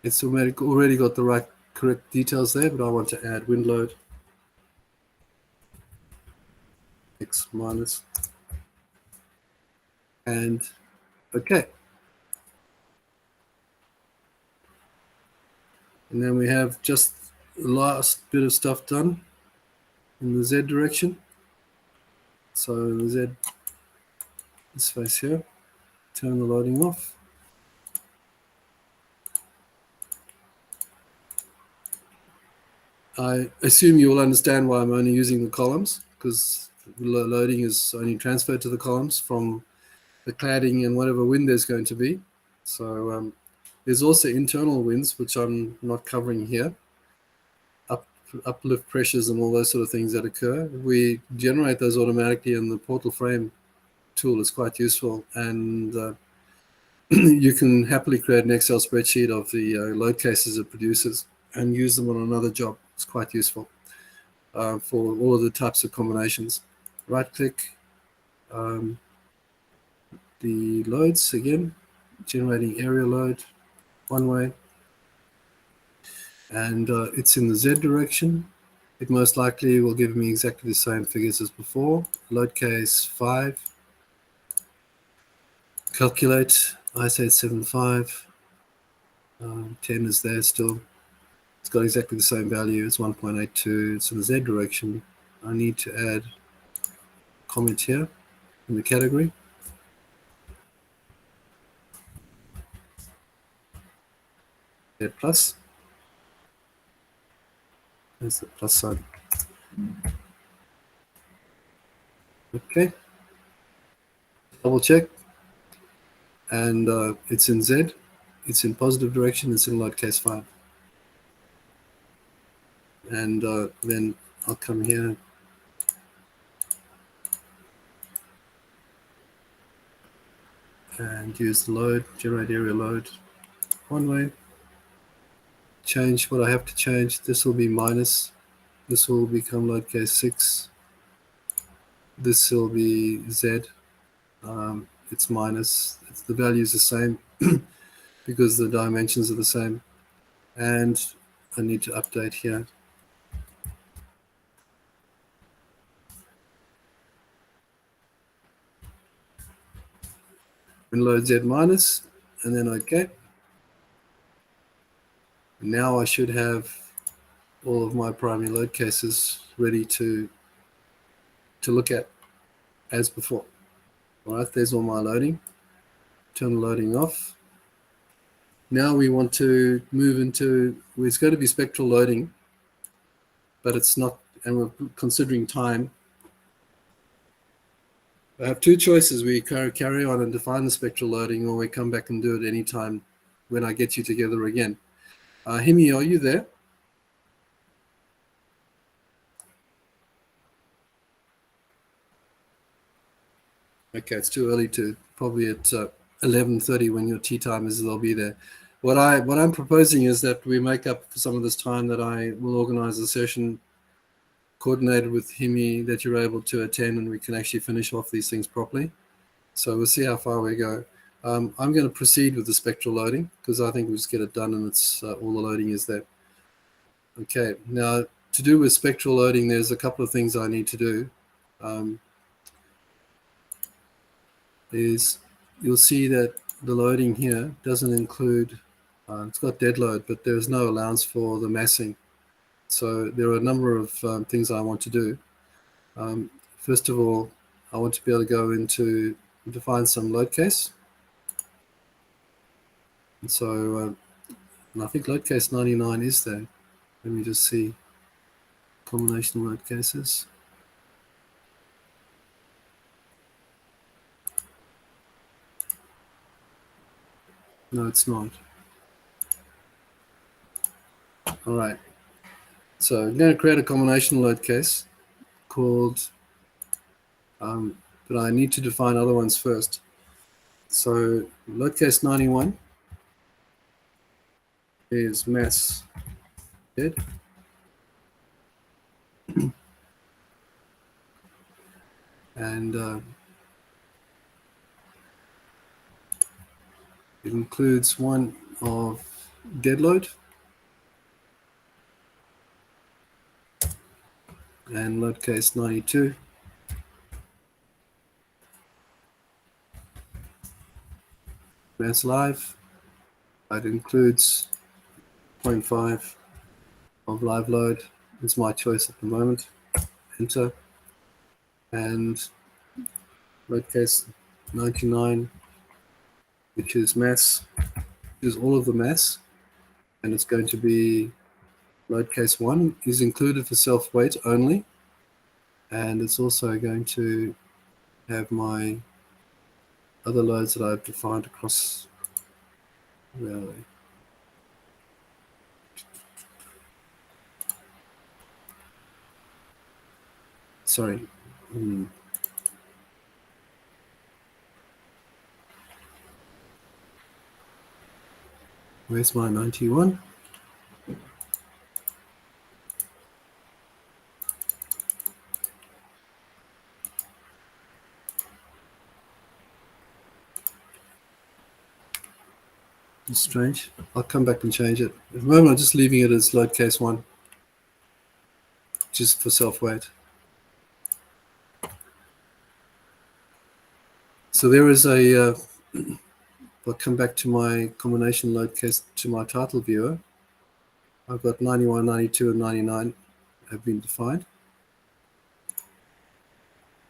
it's already got the right correct details there, but I want to add wind load. X minus. And okay. And then we have just the last bit of stuff done in the Z direction. So the Z, this face here, turn the loading off. I assume you will understand why I'm only using the columns, because the loading is only transferred to the columns from the cladding and whatever wind there's going to be. So there's also internal winds, which I'm not covering here. Uplift pressures and all those sort of things that occur. We generate those automatically, and the portal frame tool is quite useful. And you can happily create an Excel spreadsheet of the load cases it produces and use them on another job. It's quite useful for all of the types of combinations. Right click the loads again, generating area load one way. And it's in the Z direction. It most likely will give me exactly the same figures as before. Load case 5. Calculate IS 875. 10 is there still. It's got exactly the same value. It's 1.82. It's in the Z direction. I need to add a comment here in the category. Z plus. There's the plus sign. Okay. Double check. And it's in Z. It's in positive direction. It's in load case 5. and then I'll come here and use the load, generate area load one way, change what I have to change. This will be minus, this will become load case 6, this will be Z, it's minus, the value is the same because the dimensions are the same, and I need to update here. And load Z minus, and then OK. Now I should have all of my primary load cases ready to look at as before. All right, there's all my loading. Turn the loading off. Now we want to move into, it's going to be spectral loading, but it's not, and we're considering time. I have two choices. We carry on and define the spectral loading, or we come back and do it anytime when I get you together again. Himi, are you there? Okay, it's too early to, probably at 11:30 when your tea time is, they'll be there. What I'm proposing is that we make up for some of this time, that I will organize a session coordinated with Himi that you're able to attend, and we can actually finish off these things properly. So we'll see how far we go. I'm going to proceed with the spectral loading because I think we'll just get it done, and it's all the loading is there. Okay, now to do with spectral loading, there's a couple of things I need to do. You'll see that the loading here doesn't include, it's got dead load, but there's no allowance for the massing. So there are a number of things I want to do. First of all, I want to be able to go into, define some load case. And so and I think load case 99 is there. Let me just see combination load cases. No, it's not. All right. So I'm going to create a combination load case called, but I need to define other ones first. So load case 91 is mass dead. And it includes one of dead load and load case 92. Mass live. It includes 0.5 of live load. It's my choice at the moment. Enter. And load case 99, which is mass, is all of the mass, and it's going to be load case 1 is included for self-weight only, and it's also going to have my other loads that I've defined across. Where are they? Sorry. Where's my 91? It's strange. I'll come back and change it. At the moment, I'm just leaving it as load case 1, just for self-weight. So there is a, I'll come back to my combination load case, to my title viewer. I've got 91, 92, and 99 have been defined.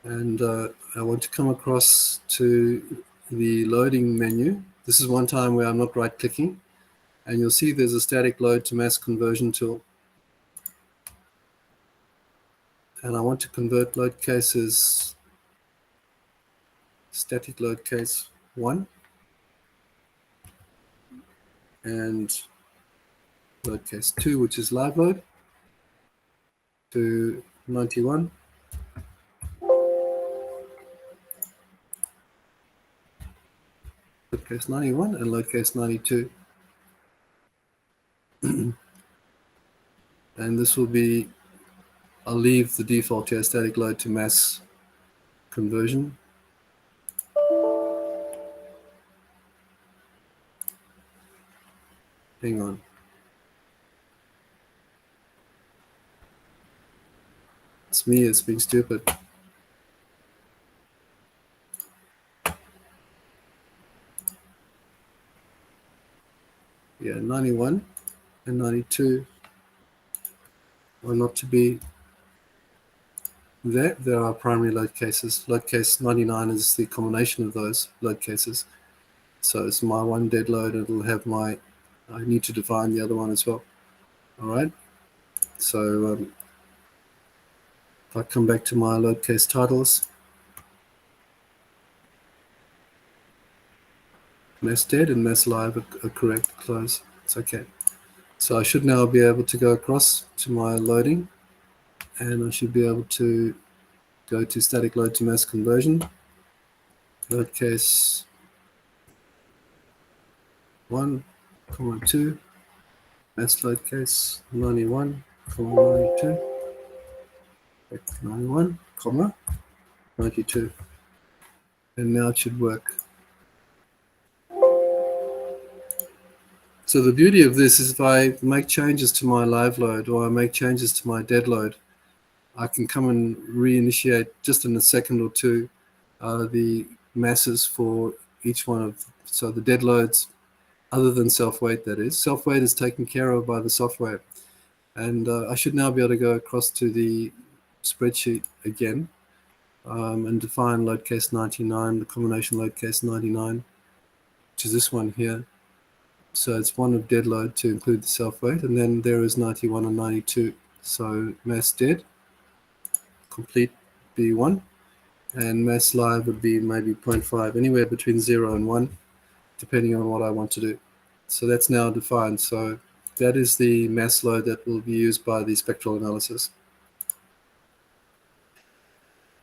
And I want to come across to the loading menu. This is one time where I'm not right-clicking, and you'll see there's a static load to mass conversion tool. And I want to convert load cases, static load case 1 and load case 2, which is live load. to 91. Load case 91 and load case 92. And this will be, I'll leave the default here, static load to mass conversion. Hang on. It's me, it's being stupid. Yeah, 91 and 92 are not to be there. There are primary load cases. Load case 99 is the combination of those load cases. So it's my one dead load. It'll have my, I need to define the other one as well. All right. So if I come back to my load case titles, mass dead and mass live are correct, close. It's okay. So I should now be able to go across to my loading, and I should be able to go to static load to mass conversion. Load case 1, 2, mass load case 91, 92, 91, 92. And now it should work. So the beauty of this is if I make changes to my live load or I make changes to my dead load, I can come and reinitiate just in a second or two the masses for each one of, so the dead loads, other than self-weight, that is. Self-weight is taken care of by the software. And I should now be able to go across to the spreadsheet again and define load case 99, the combination load case 99, which is this one here. So it's one of dead load to include the self-weight, and then there is 91 and 92. So mass dead, complete B1, and mass live would be maybe 0.5, anywhere between 0 and 1, depending on what I want to do. So that's now defined. So that is the mass load that will be used by the spectral analysis.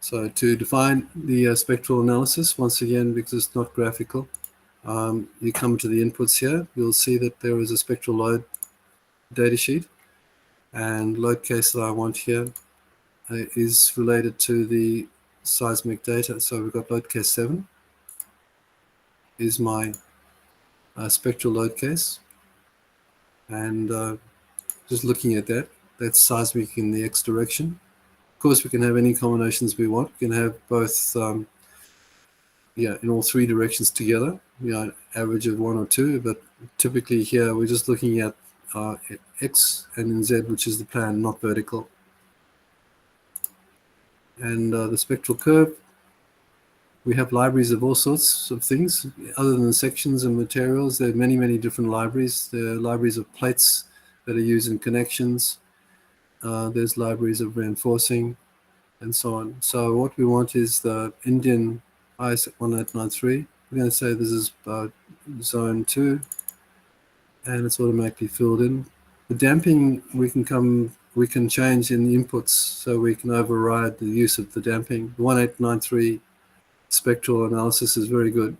So to define the spectral analysis, once again, because it's not graphical, you come to the inputs here. You'll see that there is a spectral load datasheet, and load case that I want here is related to the seismic data. So we've got load case 7 is my spectral load case, and just looking at that, that's seismic in the X direction. Of course, we can have any combinations we want. We can have both in all three directions together, average of 1 or 2, but typically here we're just looking at X and then Z, which is the plan, not vertical. And the spectral curve, we have libraries of all sorts of things, other than sections and materials. There are many, many different libraries. There are libraries of plates that are used in connections. There's libraries of reinforcing, and so on. So what we want is the Indian IS 1893. We're going to say this is zone 2, and it's automatically filled in. The damping we can change in the inputs, so we can override the use of the damping. The 1893 spectral analysis is very good.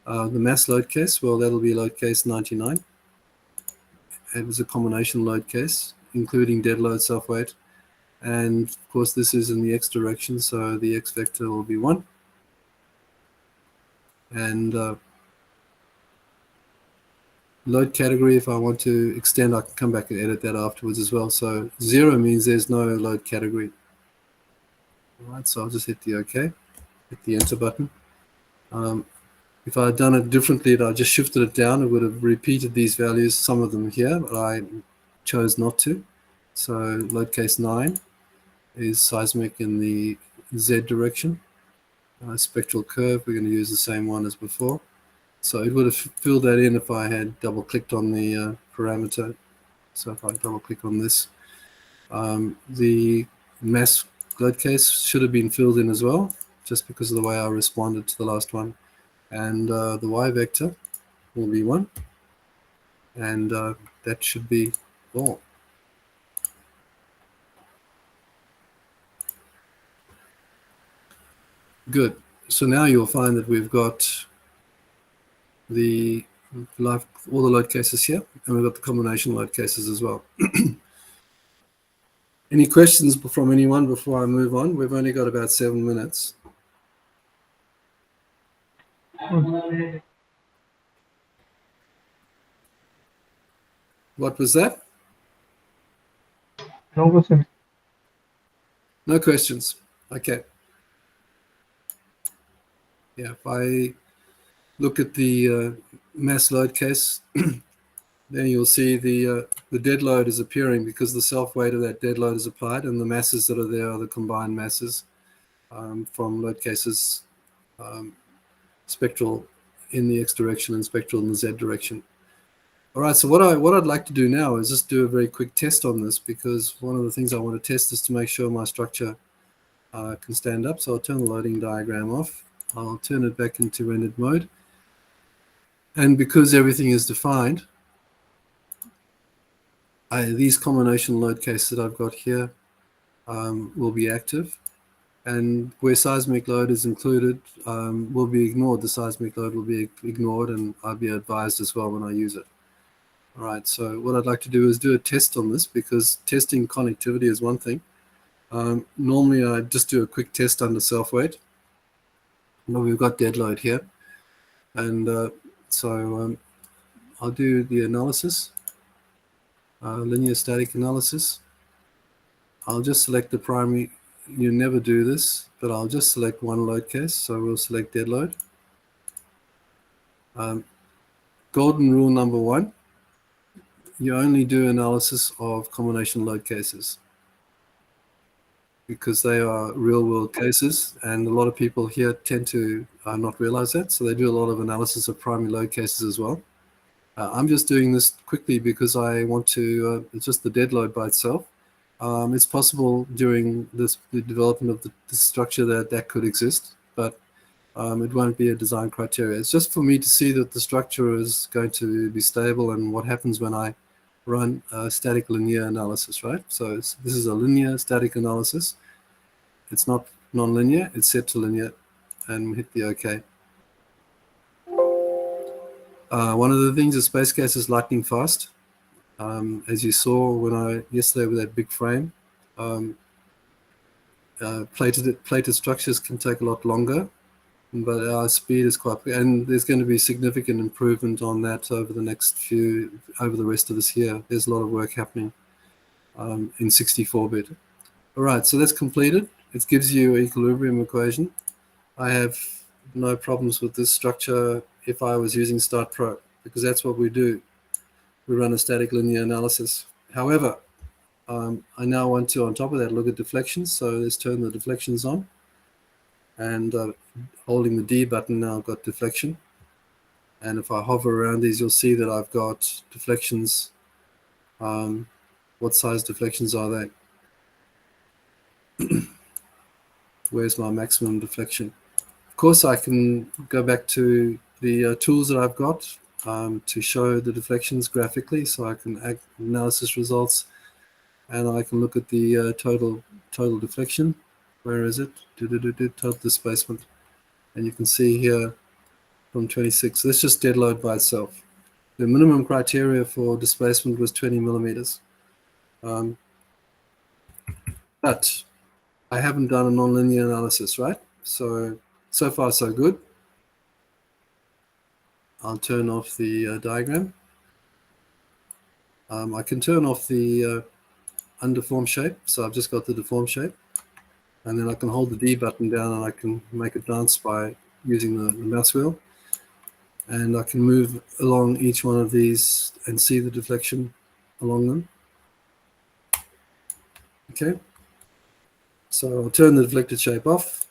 The mass load case, well, that'll be load case 99. It was a combination load case, including dead load self-weight. And of course, this is in the X direction, so the X vector will be 1. And load category, if I want to extend, I can come back and edit that afterwards as well. So 0 means there's no load category. All right, so I'll just hit the OK, hit the enter button. If I had done it differently, I just shifted it down, it would have repeated these values, some of them here, but I chose not to. So load case 9 is seismic in the Z direction. Spectral curve, we're going to use the same one as before. So it would have filled that in if I had double clicked on the parameter. So if I double click on this, the mass load case should have been filled in as well, just because of the way I responded to the last one. And the Y vector will be 1, and that should be all. Good. So now you'll find that we've got all the load cases here, and we've got the combination load cases as well. Any questions from anyone before I move on? We've only got about 7 minutes. What was that? No question. No questions. Okay. Yeah, if I look at the mass load case, then you'll see the dead load is appearing because the self-weight of that dead load is applied, and the masses that are there are the combined masses from load cases, spectral in the X direction and spectral in the Z direction. All right, so what I'd like to do now is just do a very quick test on this, because one of the things I want to test is to make sure my structure can stand up. So I'll turn the loading diagram off. I'll turn it back into rendered mode. And because everything is defined, these combination load cases that I've got here will be active. And where seismic load is included will be ignored. The seismic load will be ignored, and I'll be advised as well when I use it. All right, so what I'd like to do is do a test on this, because testing connectivity is one thing. Normally I just do a quick test under self-weight. Now we've got dead load here. And so I'll do the analysis, linear static analysis. I'll just select the primary. You never do this, but I'll just select one load case. So we'll select dead load. Golden rule number 1, you only do analysis of combination load cases, because they are real world cases, and a lot of people here tend to not realize that. So they do a lot of analysis of primary load cases as well. I'm just doing this quickly because I want to, it's just the dead load by itself. It's possible during the development of the structure that could exist, but it won't be a design criteria. It's just for me to see that the structure is going to be stable and what happens when I run a static linear analysis, right? So this is a linear static analysis. It's not non-linear, it's set to linear, and hit the OK. One of the things is SpaceGass is lightning fast. As you saw yesterday with that big frame, plated structures can take a lot longer, but our speed is quite, and there's going to be significant improvement on that over the rest of this year. There's a lot of work happening in 64-bit. All right, so that's completed. It gives you an equilibrium equation. I have no problems with this structure if I was using Start Pro, because that's what we do. We run a static linear analysis. However, I now want to, on top of that, look at deflections. So let's turn the deflections on. And holding the D button now, I've got deflection. And if I hover around these, you'll see that I've got deflections. What size deflections are they? Where's my maximum deflection? Of course, I can go back to the tools that I've got to show the deflections graphically. So I can add analysis results, and I can look at the total deflection. Where is it? Total displacement. And you can see here from 26. That's just dead load by itself. The minimum criteria for displacement was 20 millimeters. But I haven't done a nonlinear analysis, right? So far so good. I'll turn off the diagram. I can turn off the undeformed shape. So I've just got the deformed shape. And then I can hold the D button down and I can make it dance by using the mouse wheel. And I can move along each one of these and see the deflection along them. Okay. So I'll turn the deflected shape off.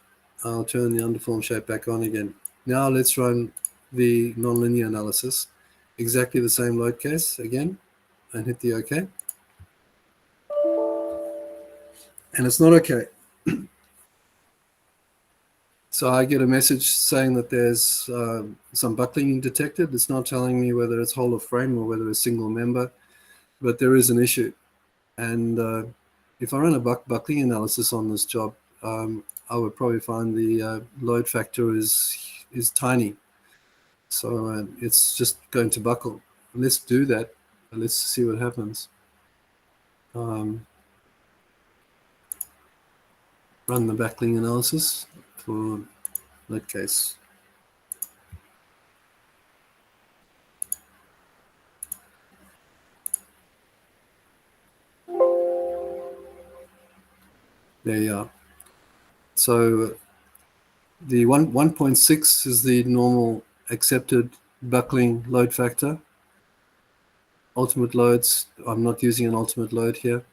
I'll turn the undeformed shape back on again. Now let's run the nonlinear analysis. Exactly the same load case again, and hit the OK. And it's not OK. So I get a message saying that there's some buckling detected. It's not telling me whether it's whole of frame or whether it's single member, but there is an issue. And if I run a buckling analysis on this job, I would probably find the load factor is tiny. So it's just going to buckle. Let's do that. Let's see what happens. Run the backlink analysis for that case. There you are. So the 1.6 is the normal accepted buckling load factor. Ultimate loads, I'm not using an ultimate load here.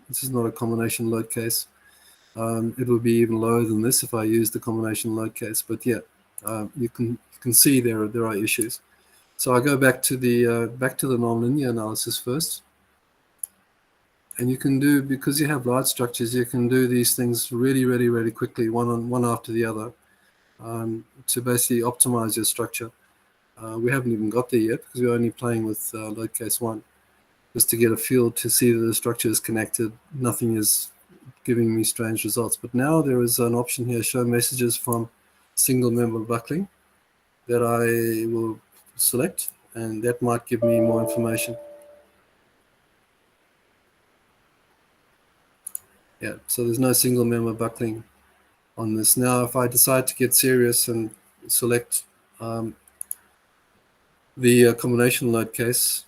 This is not a combination load case. It would be even lower than this if I used the combination load case. But yeah, you can see there are issues. So I go back to the nonlinear analysis first. And you can do, because you have large structures, you can do these things really quickly, one after the other, to basically optimize your structure. We haven't even got there yet because we're only playing with load case 1, just to get a feel to see that the structure is connected. Nothing is giving me strange results. But now there is an option here, show messages from single member buckling, that I will select, and that might give me more information. Yeah, so there's no single member buckling on this. Now, if I decide to get serious and select the combination load case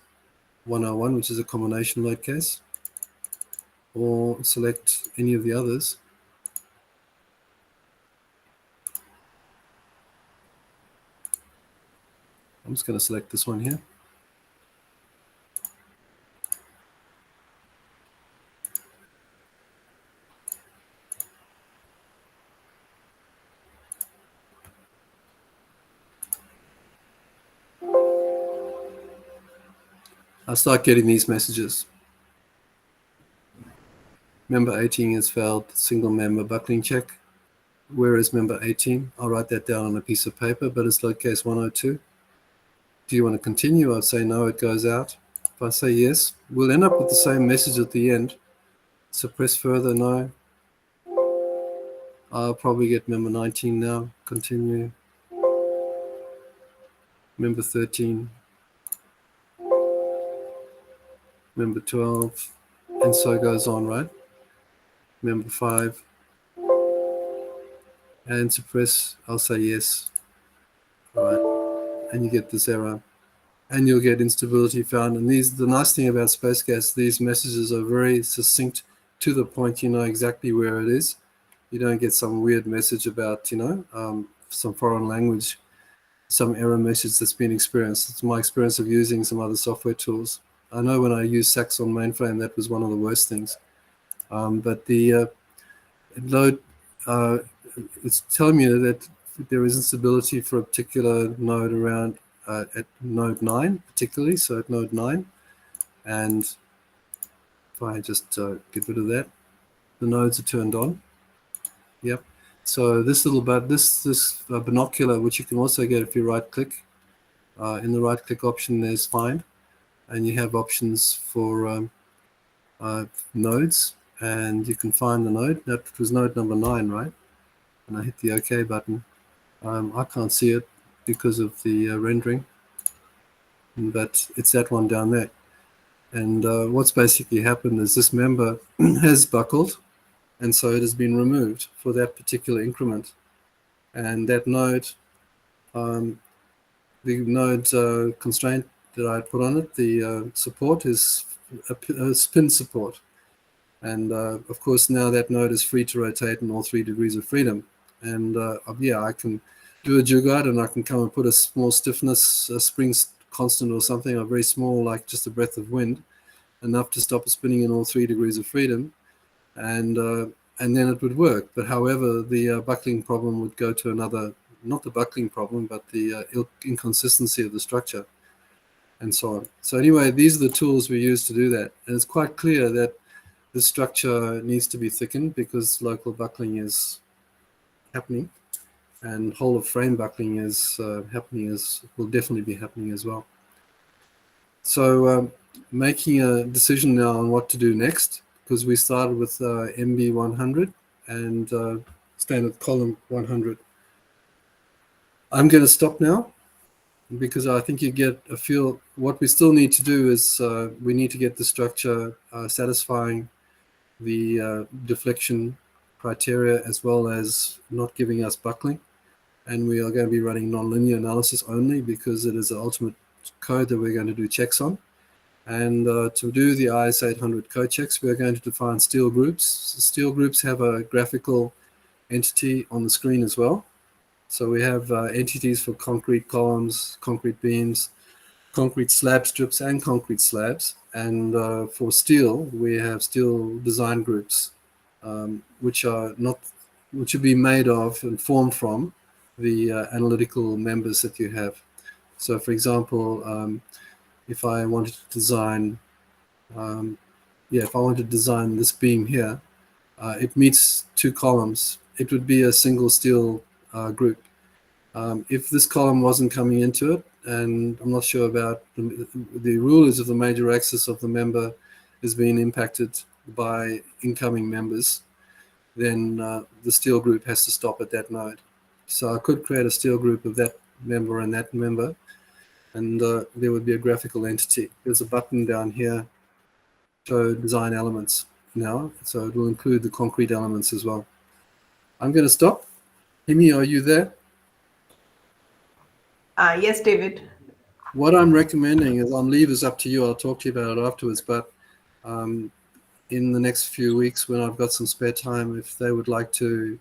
101, which is a combination load case, or select any of the others, I'm just going to select this one here. I start getting these messages. Member 18 has failed single member buckling check. Where is member 18? I'll write that down on a piece of paper, but it's load case 102. Do you want to continue? I'd say no, it goes out. If I say yes, we'll end up with the same message at the end. Suppress further, no. I'll probably get member 19 now. Continue. Member 13. Member 12. And so goes on, right? Member 5. And suppress, I'll say yes. All right. And you get this error. And you'll get instability found. And the nice thing about SpaceGass, these messages are very succinct, to the point. You know exactly where it is. You don't get some weird message about, some foreign language, some error message that's been experienced. It's my experience of using some other software tools. I know when I used Sax on mainframe, that was one of the worst things. But the load, it's telling me that there is instability for a particular node around at node 9, particularly, so at node 9. And if I just get rid of that, the nodes are turned on. Yep. So this little binocular, which you can also get if you right-click, in the right-click option, there's find, and you have options for nodes, and you can find the node. That was node number 9, right? And I hit the OK button. I can't see it because of the rendering, but it's that one down there. And what's basically happened is this member has buckled, and so it has been removed for that particular increment. And that node, the node constraint that I put on it, the support is a spin support. And of course, now that node is free to rotate in all 3 degrees of freedom. And yeah, I can do a Jugaad, and I can come and put a small stiffness, a spring constant or something, a very small, like just a breath of wind, enough to stop it spinning in all 3 degrees of freedom. And then it would work. But however, the buckling problem would go to another, not the buckling problem, but the inconsistency of the structure, and so on. So anyway, these are the tools we use to do that. And it's quite clear that the structure needs to be thickened because local buckling is happening, and whole of frame buckling is will definitely be happening as well. So making a decision now on what to do next, because we started with MB100 and standard column 100. I'm going to stop now because I think you get a feel. What we still need to do is we need to get the structure satisfying the deflection criteria as well as not giving us buckling. And we are going to be running nonlinear analysis only because it is the ultimate code that we're going to do checks on. And to do the IS 800 code checks, we're going to define steel groups. So steel groups have a graphical entity on the screen as well. So we have entities for concrete columns, concrete beams, concrete slab strips, and concrete slabs. And for steel, we have steel design groups, which would be made of and formed from the analytical members that you have. So, for example, if I wanted to design, if I wanted to design this beam here, it meets two columns. It would be a single steel group. If this column wasn't coming into it, and I'm not sure about the rulers of the major axis of the member is being impacted by incoming members, then the steel group has to stop at that node. So I could create a steel group of that member and that member, and there would be a graphical entity. There's a button down here, show design elements now, so it will include the concrete elements as well. I'm going to stop. Himi, are you there? Yes, David. What I'm recommending is on leave is up to you. I'll talk to you about it afterwards, but in the next few weeks when I've got some spare time, if they would like to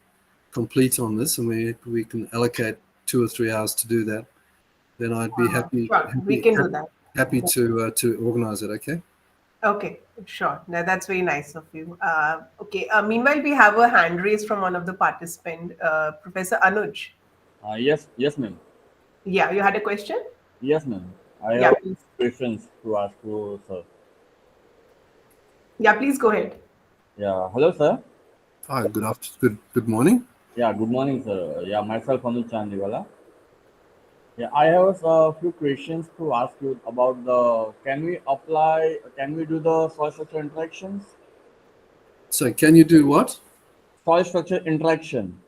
complete on this and we can allocate 2 or 3 hours to do that, then I'd be happy do that. Happy to organize it, okay? Okay, sure. Now, that's very nice of you. Okay. Meanwhile, we have a hand raised from one of the participants, Professor Anuj. Yes, ma'am. Yeah, you had a question? Yes, ma'am. I Yeah, have please. questions to ask you, sir. Yeah, please go ahead. Yeah, hello, sir. Hi, good morning. Yeah, good morning, sir. Yeah, myself, Anuj Chandiwala. Yeah, I have a few questions to ask you about can we do the soil structure interactions? So can you do what? Soil structure interaction,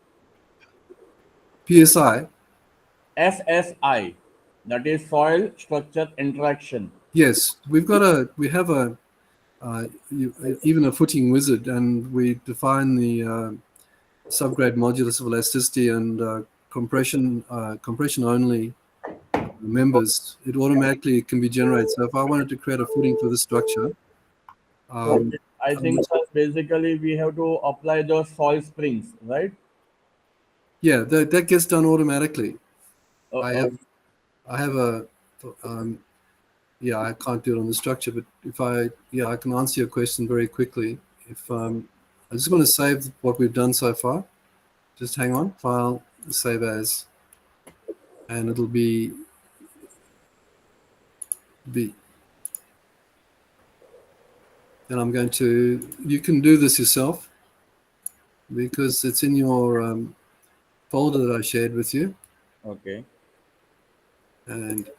PSI? SSI, that is soil structure interaction. Yes, we have even a footing wizard, and we define the subgrade modulus of elasticity and compression only members. It automatically can be generated. So if I wanted to create a footing for this structure, So I think, sir, basically we have to apply the soil springs, right? yeah, that gets done automatically. Uh, I uh, have a I can't do it on the structure, but if I can answer your question very quickly. If I just want to save what we've done so far. Just hang on, file, save as, and it'll be B. And I'm going to, you can do this yourself because it's in your folder that I shared with you. okay. And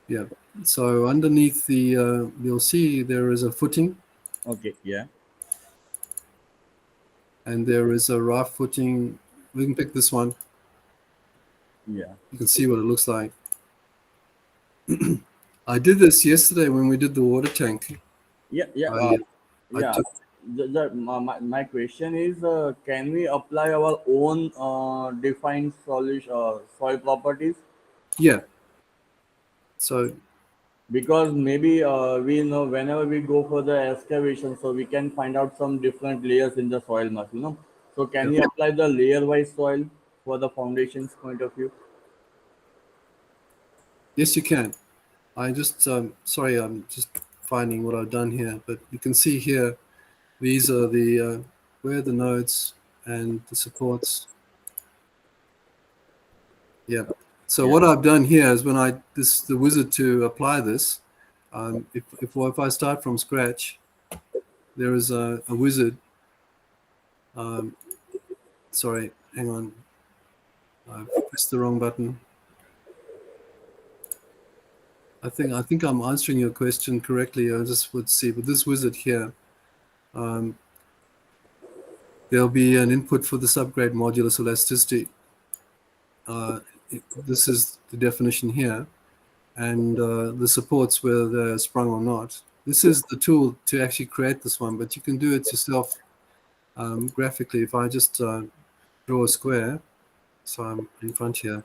yeah, so underneath the, you'll see there is a footing Okay, yeah. and there is a raft footing. We can pick this one. Yeah. You can see what it looks like. I did this yesterday when we did the water tank. Yeah, yeah, I yeah. took- My question is, can we apply our own defined soil properties? Yeah. So Because maybe we know whenever we go for the excavation, so we can find out some different layers in the soil mass, you know. So can we yeah. apply the layer-wise soil for the foundations point of view? Yes, you can. I just, sorry, I'm just finding what I've done here, but you can see here, these are the, where are the nodes and the supports. Yeah. So Yeah. what I've done here is when the wizard to apply this, if I start from scratch, there is a wizard. Sorry, hang on. I pressed the wrong button. I think I'm answering your question correctly. I just would see with this wizard here. there'll be an input for the subgrade modulus elasticity. This is the definition here, and the supports, whether they're sprung or not. This is the tool to actually create this one, but you can do it yourself graphically. If I just draw a square, so I'm in front here,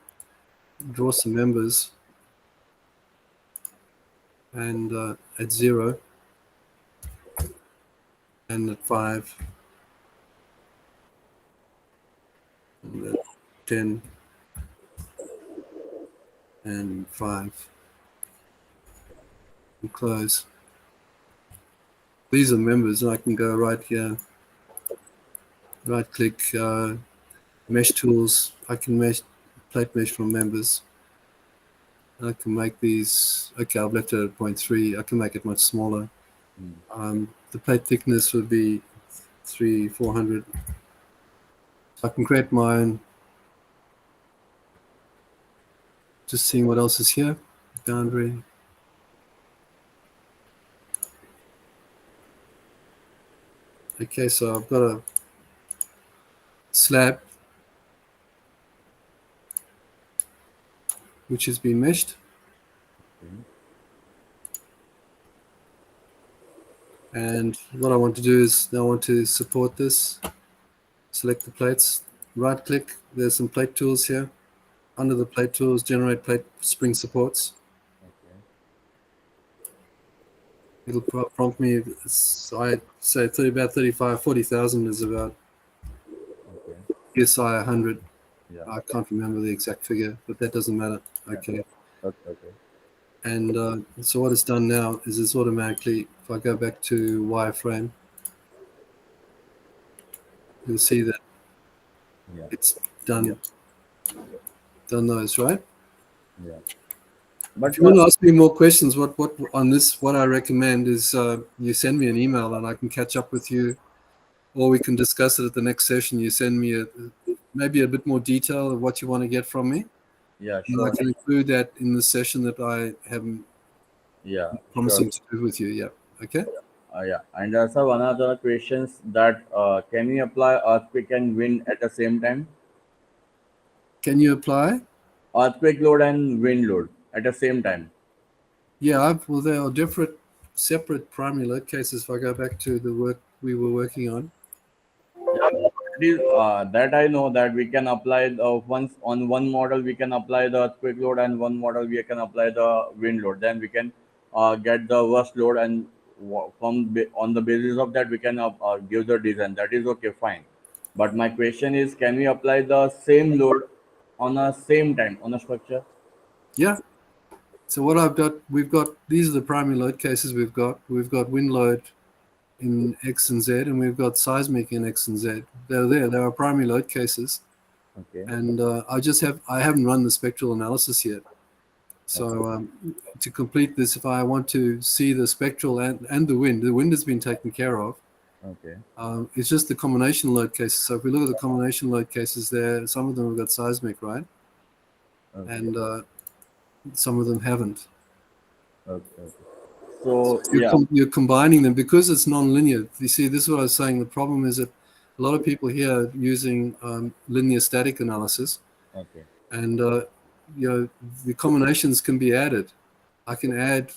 draw some members, and at 0, and at 5, and at 10, and 5, and close. These are members, and I can go right here, right click, mesh tools. I can plate mesh from members. I can make these, okay, I've left it at 0.3. I can make it much smaller. The plate thickness would be 400. I can create my own. Just seeing what else is here. Boundary. Okay, so I've got a slab which has been meshed. And what I want to do is now I want to support this. Select the plates, right click, there's some plate tools here. Under the plate tools, generate plate spring supports. It'll prompt me, so I say about 40,000 is about SI 100. Yeah. I can't remember the exact figure, but that doesn't matter. Okay. Okay. And so what it's done now is it's automatically, if I go back to wireframe, you'll see that it's done those, right? Yeah. But If you want to ask me more questions, what on this, what I recommend is you send me an email and I can catch up with you, or we can discuss it at the next session. You send me maybe a bit more detail of what you want to get from me. Yeah, And sure. I can include that in the session that I am promising to do with you. Yeah. Okay. Yeah. And sir, one other questions that can we apply earthquake and wind at the same time? Can you apply? Earthquake load and wind load at the same time. Yeah. Well, there are different, separate primary load cases. If I go back to the work we were working on. That I know that we can apply once on one model we can apply the earthquake load, and one model we can apply the wind load. Then we can get the worst load, and on the basis of that we can give the design. That is okay, fine. But my question is, can we apply the same load on a same time on a structure? Yeah. So what we've got, these are the primary load cases we've got. We've got wind load in X and Z, and we've got seismic in X and Z. There are primary load cases. Okay. And I haven't run the spectral analysis yet. So to complete this, if I want to see the spectral and the wind has been taken care of. Okay. It's just the combination load cases. So if we look at the combination load cases there, some of them have got seismic, right? Okay. And some of them haven't. Okay. So You're combining them because it's non-linear. You see, this is what I was saying. The problem is that a lot of people here are using linear static analysis. Okay. And the combinations can be added. I can add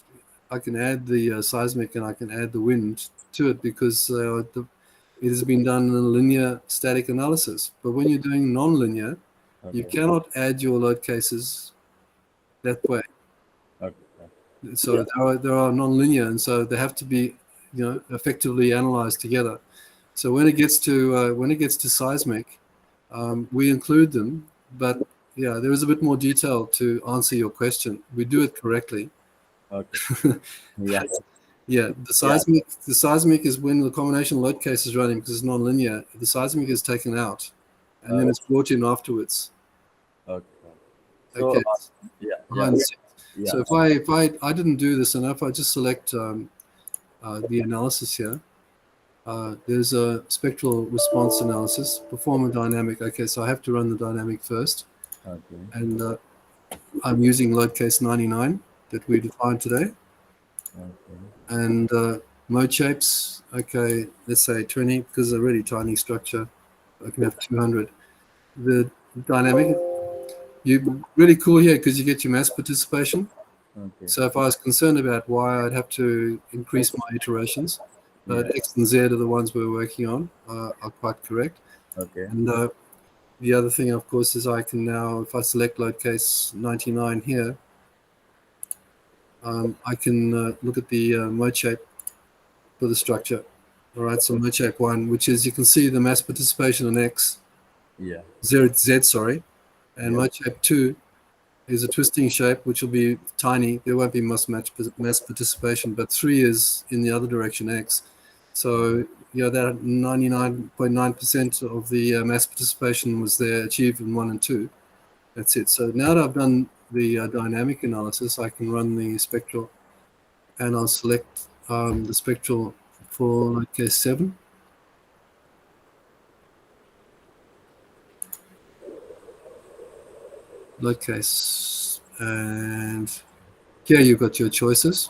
the seismic and I can add the wind to it because it has been done in a linear static analysis. But when you're doing non-linear, you cannot add your load cases that way. Okay. So there are non-linear, and so they have to be effectively analyzed together. So when it gets to seismic, we include them, but yeah, there is a bit more detail to answer your question. We do it correctly. Okay. Yeah. Yeah, the seismic is when the combination load case is running because it's non-linear. The seismic is taken out, and then it's brought in afterwards. Okay. Okay. Yeah. So if I didn't do this, and if I just select the analysis here, there's a spectral response analysis, perform a dynamic. Okay, so I have to run the dynamic first. Okay. And I'm using load case 99 that we defined today. Okay. And mode shapes, okay, let's say 20 because it's a really tiny structure. I can have 200. The dynamic, you really cool here because you get your mass participation. Okay. So if I was concerned about why, I'd have to increase my iterations. But Yeah. X and Z are the ones we're working on, are quite correct. Okay. And the other thing, of course, is I can now, if I select load case 99 here, I can look at the mode shape for the structure. All right, so mode shape 1, which is, you can see the mass participation on X, Yeah. Z, sorry, and Yeah. mode shape 2 is a twisting shape, which will be tiny. There won't be mass participation, but 3 is in the other direction, X. So, that 99.9% of the mass participation was there, achieved in 1 and 2. That's it. So now that I've done the dynamic analysis, I can run the spectral, and I'll select the spectral for load case 7. Load case, and here you've got your choices.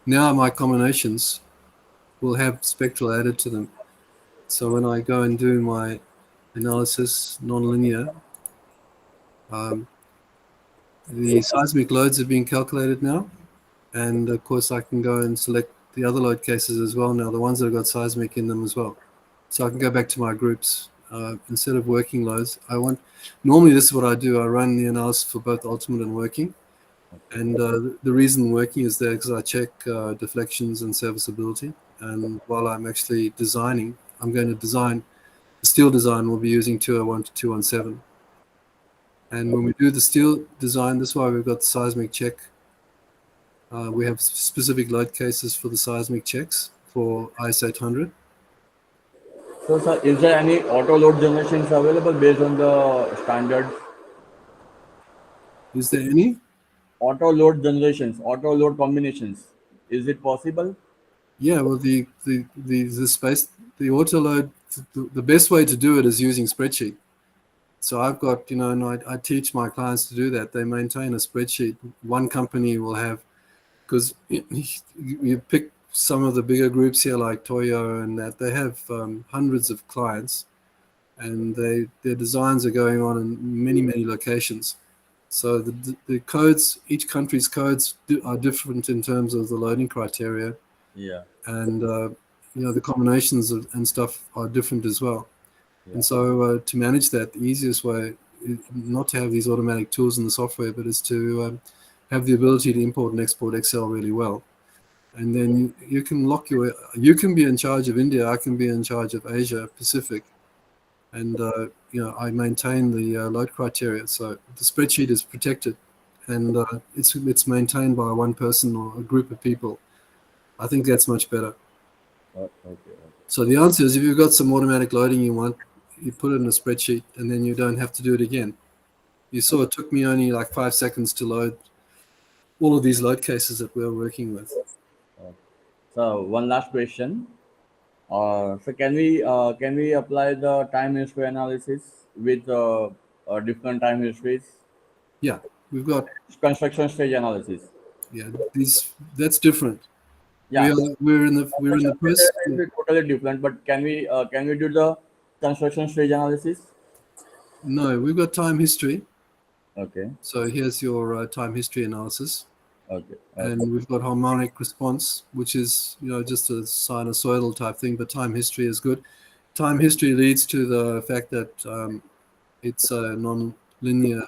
Now my combinations will have spectral added to them. So when I go and do my analysis, nonlinear, the seismic loads have been calculated now. And of course, I can go and select the other load cases as well now, the ones that have got seismic in them as well. So I can go back to my groups. Instead of working loads, normally this is what I do. I run the analysis for both ultimate and working. And the reason working is there because I check deflections and serviceability. And while I'm actually designing, I'm going to design, the steel design will be using 201 to 217. And when we do the steel design, this is why we've got the seismic check. We have specific load cases for the seismic checks for IS 800. So, sir, is there any auto load generations available based on the standards? Is there any? Auto load generations, auto load combinations. Is it possible? Yeah, well, the space, the auto load, the best way to do it is using spreadsheet. So I've got, and I teach my clients to do that. They maintain a spreadsheet. One company will have, because you pick some of the bigger groups here like Toyo and that, they have hundreds of clients, and their designs are going on in many, many locations. So the codes, each country's codes are different in terms of the loading criteria. Yeah. And the combinations and stuff are different as well. Yeah. And so to manage that, the easiest way is not to have these automatic tools in the software, but is to have the ability to import and export Excel really well. And then you can you can be in charge of India, I can be in charge of Asia Pacific, and I maintain the load criteria. So the spreadsheet is protected, and it's maintained by one person or a group of people. I think that's much better. Okay. So the answer is, if you've got some automatic loading you want, you put it in a spreadsheet, and then you don't have to do it again. You saw it took me only like 5 seconds to load all of these load cases that we're working with. So one last question. So can we apply the time history analysis with different time histories? Yeah, we've got Construction stage analysis. that's different. Yeah. We're in the process. It's totally different. But can we do the construction stage analysis? No, we've got time history. Okay. So here's your time history analysis. Okay. And we've got harmonic response, which is just a sinusoidal type thing, but time history is good. Time history leads to the fact that it's a non-linear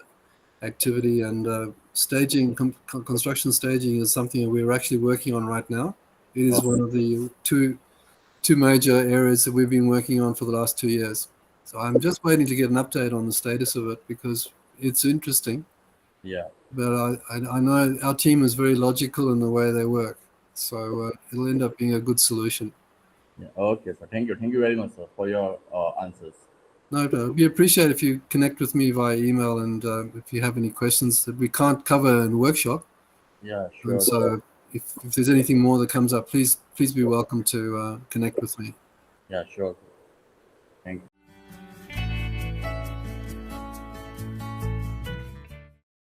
activity, and staging, construction staging is something that we're actually working on right now. It is one of the two major areas that we've been working on for the last 2 years. So I'm just waiting to get an update on the status of it because it's interesting. Yeah. But I know our team is very logical in the way they work. So it'll end up being a good solution. Yeah. Okay, sir. Thank you very much, sir, for your answers. No, we appreciate if you connect with me via email, and if you have any questions that we can't cover in the workship. Yeah, sure. And so if there's anything more that comes up, please be welcome to connect with me. Yeah, sure. Thank you.